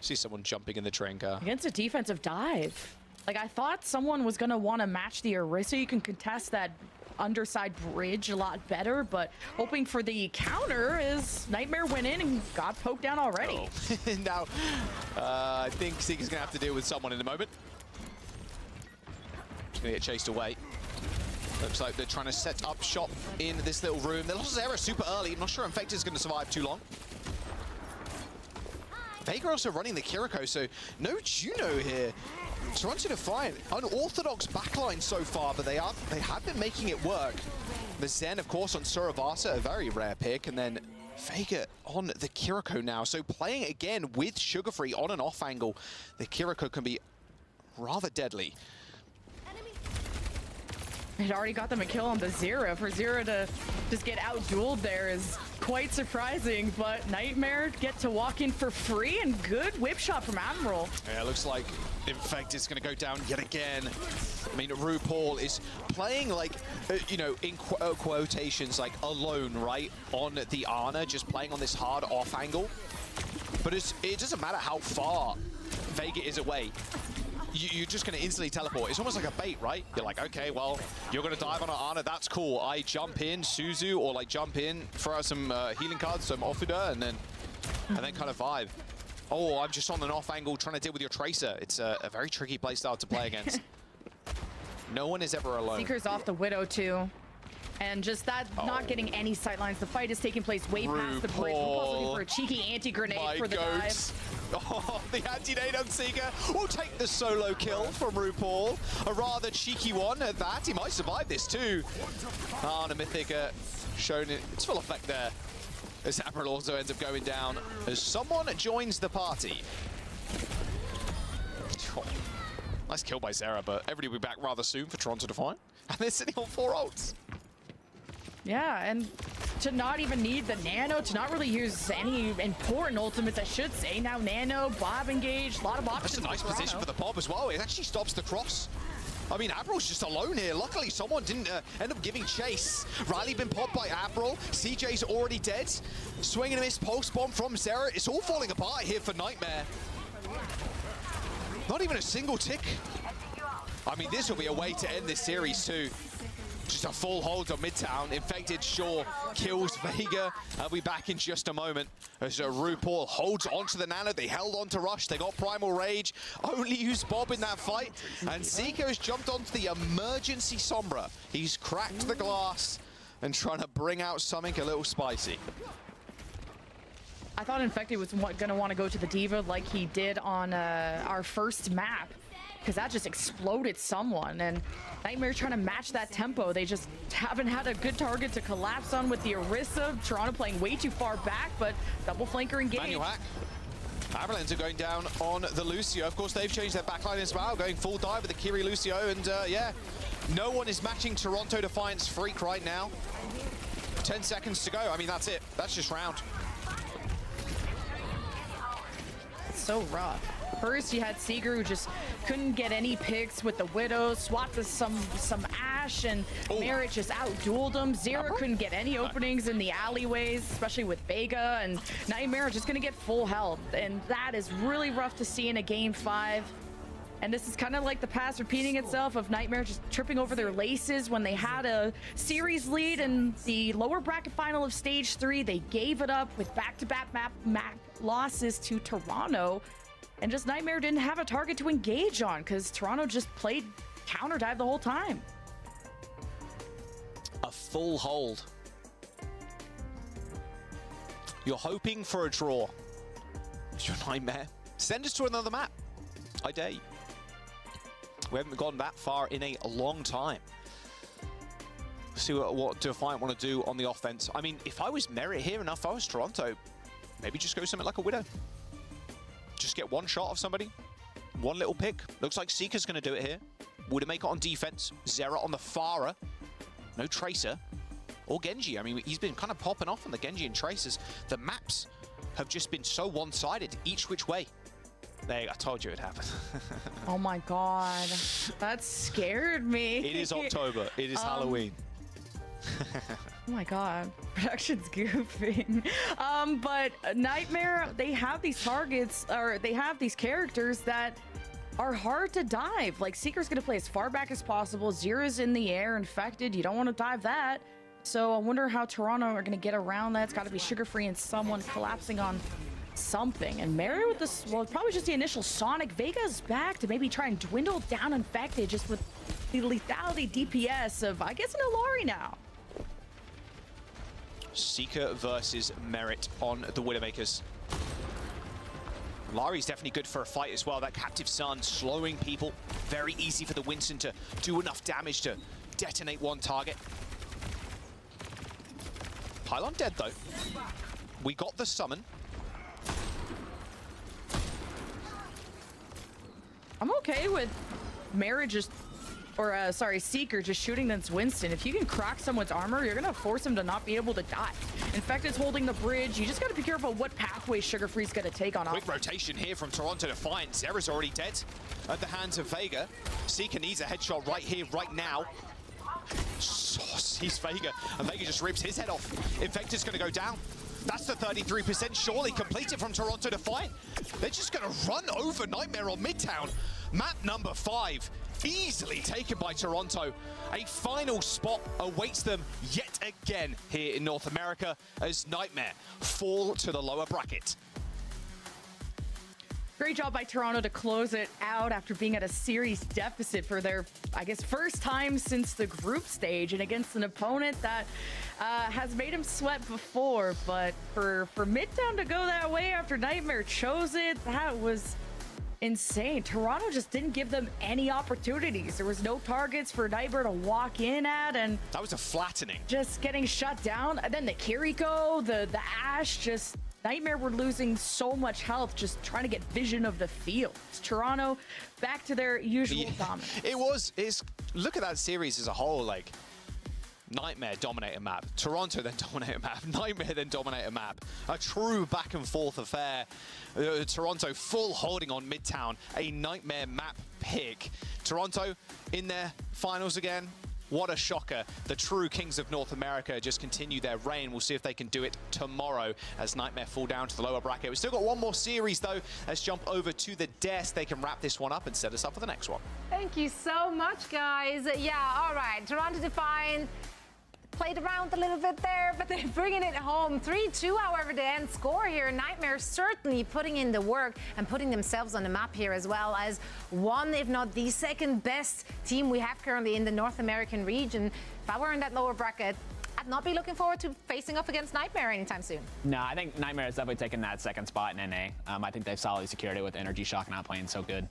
See someone jumping in the train car. Against a defensive dive. Like, I thought someone was going to want to match the Orisa. You can contest that underside bridge a lot better, but hoping for the counter is Nightmare went in and got poked down already. Now, I think Seeker's going to have to deal with someone in a moment. Just going to get chased away. Looks like they're trying to set up shop in this little room. They lost Zera super early. I'm not sure Infector's going to survive too long. Vega also running the Kiriko, so no Juno here. Toronto Defiant, unorthodox backline so far, but they have been making it work. The Zen, of course, on Suravasa, a very rare pick, and then Vega on the Kiriko now. So playing again with Sugar Free on an off angle, the Kiriko can be rather deadly. It already got them a kill on the Zera. For Zera to just get out-dueled there is quite surprising, but Nightmare get to walk in for free, and good whip shot from Admiral. Yeah, it looks like Infected's going to go down yet again. I mean, RuPaul is playing like, you know, in quotations, like alone, right, on the Ana, just playing on this hard off angle. But it doesn't matter how far Vega is away. You're just going to instantly teleport. It's almost like a bait, right? You're like, okay, well, you're going to dive on an Ana. That's cool. I jump in, Suzu, or like jump in, throw out some healing cards, some Ofuda, and then kind of vibe. Oh, I'm just on an off angle trying to deal with your Tracer. It's a very tricky playstyle to play against. No one is ever alone. Seeker's off the Widow, too. And just that, not getting any sightlines. The fight is taking place way past the bridge. RuPaul's looking for a cheeky anti-grenade for the dive. Oh, the anti-nade on Seeker will take the solo kill from RuPaul. A rather cheeky one at that. He might survive this too. Ana Mythic shown its full effect there. As Admiral also ends up going down as someone joins the party. Oh, nice kill by Zera, but everybody will be back rather soon for Toronto Defiant. And they're sitting on 4 ults. Yeah, and to not even need the Nano, to not really use any important ultimates, I should say. Now Nano, Bob engaged, a lot of options. That's a nice position for the Bob as well. It actually stops the cross. I mean, Abral's just alone here. Luckily, someone didn't end up giving chase. Riley been popped by Abral. CJ's already dead. Swing and a miss, pulse bomb from Zera. It's all falling apart here for Nightmare. Not even a single tick. I mean, this will be a way to end this series too. Just a full hold on Midtown. Infected, sure, kills Vega. I'll be back in just a moment. As RuPaul holds onto the Nano. They held on to Rush. They got Primal Rage. Only used Bob in that fight. And Zico's jumped onto the emergency Sombra. He's cracked the glass and trying to bring out something a little spicy. I thought Infected was going to want to go to the Diva like he did on our first map, because that just exploded someone, and Nightmare trying to match that tempo. They just haven't had a good target to collapse on with the Orisa. Toronto playing way too far back, but double flanker engaged. Manual hack. Avalanche are going down on the Lucio. Of course, they've changed their backline as well, going full dive with the Kiri Lucio, and yeah, no one is matching Toronto Defiant's Freak right now. 10 seconds to go. I mean, that's it. That's just round. So rough. First, you had Seeger, who just couldn't get any picks with the Widow, swapped to some Ashe, and Merritt just out-dueled him. Zero couldn't get any openings in the alleyways, especially with Vega, and NTMR just gonna get full health, and that is really rough to see in a Game 5. And this is kind of like the past repeating itself of NTMR just tripping over their laces when they had a series lead in the lower bracket final of Stage 3. They gave it up with back-to-back map losses to Toronto. And just NTMR didn't have a target to engage on because Toronto just played counter dive the whole time. A full hold. You're hoping for a draw. It's your nightmare. Send us to another map. I dare you. We haven't gone that far in a long time. See what Defiant want to do on the offense. I mean, if I was Merritt here and if I was Toronto, maybe just go something like a Widow. Just get one shot of somebody. One little pick. Looks like Seeker's going to do it here. Widow make it on defense. Zera on the Pharah. No Tracer. Or Genji. I mean, he's been kind of popping off on the Genji and Tracers. The maps have just been so one-sided, each which way. There, I told you it happened. Oh my god. That scared me. It is October. It is Halloween. Oh my god, production's goofing. But NTMR, they have these targets, or they have these characters that are hard to dive. Like, Seeker's gonna play as far back as possible. Zera's in the air, infected. You don't want to dive that. So I wonder how Toronto are gonna get around that. It's got to be Sugar Free and someone collapsing on something. And Mary with this, well, probably just the initial Sonic. Vega's back to maybe try and dwindle down infected just with the lethality DPS of, I guess, an Ilari now. Seeker versus Merritt on the Widowmakers. Lari's definitely good for a fight as well. That Captive Sun slowing people. Very easy for the Winston to do enough damage to detonate one target. Pylon dead though. We got the summon. I'm okay with Merritt just, or sorry, Seeker just shooting this Winston. If you can crack someone's armor, you're gonna force him to not be able to die. Infected's holding the bridge. You just gotta be careful what pathway Sugar Free's gonna take on. Quick rotation here from Toronto Defiant. Zera's already dead at the hands of Vega. Seeker needs a headshot right here, right now. Sees Vega, and Vega just rips his head off. Infected's gonna go down. That's the 33% surely completed from Toronto Defiant. They're just gonna run over NTMR on Midtown. Map number 5, easily taken by Toronto. A final spot awaits them yet again here in North America as NTMR fall to the lower bracket. Great job by Toronto to close it out after being at a series deficit for their, I guess, first time since the group stage and against an opponent that has made him sweat before. But for Midtown to go that way after NTMR chose it, that was insane. Toronto just didn't give them any opportunities. There was no targets for NTMR to walk in at, and that was a flattening. Just getting shut down. And then the Kiriko, the Ashe, just NTMR were losing so much health just trying to get vision of the field. Toronto back to their usual dominance. Look at that series as a whole. Like, NTMR dominate a map, Toronto then dominate a map, NTMR then dominate a map. A true back and forth affair. Toronto full holding on Midtown, a NTMR map pick. Toronto in their finals again. What a shocker. The true kings of North America just continue their reign. We'll see if they can do it tomorrow as NTMR fall down to the lower bracket. We've still got one more series though. Let's jump over to the desk. They can wrap this one up and set us up for the next one. Thank you so much, guys. Yeah, all right. Toronto Defiant played around a little bit there, but they're bringing it home. 3-2, however, the end score here. NTMR certainly putting in the work and putting themselves on the map here as well as one, if not the second best team we have currently in the North American region. If I were in that lower bracket, I'd not be looking forward to facing up against Nightmare anytime soon? No, I think Nightmare is definitely taking that second spot in NA. I think they've solidly secured it with Energy Shock not playing so good.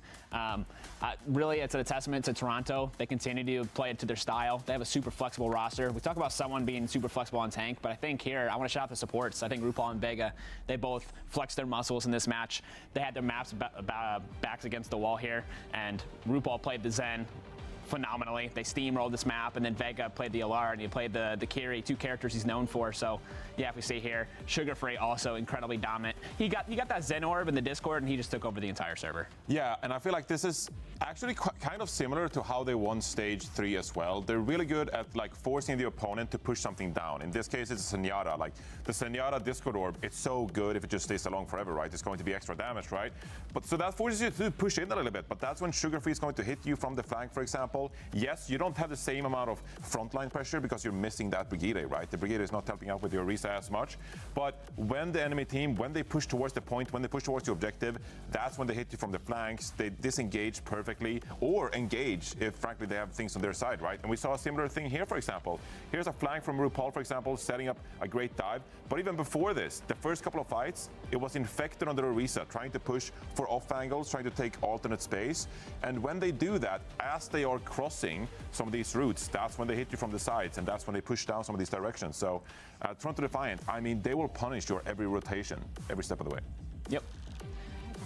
Really, it's a testament to Toronto. They continue to play it to their style. They have a super flexible roster. We talk about someone being super flexible on tank, but I think here, I want to shout out the supports. I think RuPaul and Vega, they both flexed their muscles in this match. They had their maps backs against the wall here, and RuPaul played the Zen phenomenally. They steamrolled this map, and then Vega played the Alar, and he played the Kiri, two characters he's known for. So, yeah, if we see here, Sugar Free also incredibly dominant. He got that Zen Orb in the Discord, and he just took over the entire server. Yeah, and I feel like this is actually kind of similar to how they won stage 3 as well. They're really good at like forcing the opponent to push something down. In this case, it's a Zenyatta. Like the Zenyatta Discord Orb, it's so good if it just stays along forever, right? It's going to be extra damage, right? But so that forces you to push in a little bit. But that's when Sugar Free is going to hit you from the flank, for example. Yes, you don't have the same amount of frontline pressure because you're missing that Brigade, right? The Brigade is not helping out with your Orisa as much. But when the enemy team, when they push towards the point, when they push towards the objective, that's when they hit you from the flanks. They disengage perfectly or engage if, frankly, they have things on their side, right? And we saw a similar thing here, for example. Here's a flank from RuPaul, for example, setting up a great dive. But even before this, the first couple of fights, it was infected on the Orisa, trying to push for off angles, trying to take alternate space. And when they do that, as they are crossing some of these routes, that's when they hit you from the sides, and that's when they push down some of these directions. So Toronto Defiant, I mean, they will punish your every rotation, every step of the way. Yep.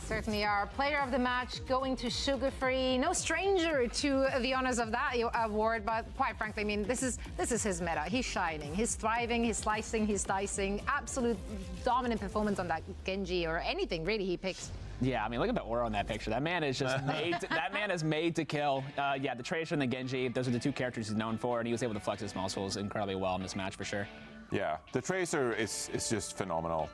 Certainly are. Player of the match going to Sugar Free. No stranger to the honors of that award, but quite frankly, I mean, this is his meta. He's shining, he's thriving, he's slicing, he's dicing. Absolute dominant performance on that Genji or anything really he picks. Yeah, I mean, look at the aura on that picture. That man is just made. That man is made to kill. Yeah, the Tracer and the Genji. Those are the two characters he's known for, and he was able to flex his muscles incredibly well in this match for sure. Yeah, the Tracer is just phenomenal.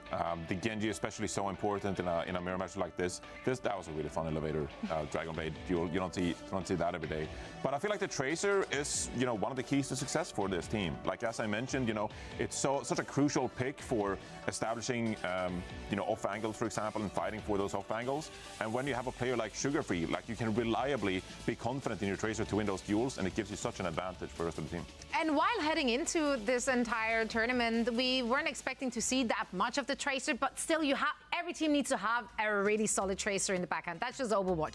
The Genji especially so important in a mirror match like this. That was a really fun elevator Dragon Blade duel. You don't see that every day. But I feel like the Tracer is one of the keys to success for this team. Like as I mentioned, it's such a crucial pick for establishing off angles, for example, and fighting for those off angles. And when you have a player like Sugar Free, like you can reliably be confident in your Tracer to win those duels, and it gives you such an advantage for the rest of the team. And while heading into this entire tournament, we weren't expecting to see that much of the Tracer, but still, every team needs to have a really solid Tracer in the backhand. That's just Overwatch.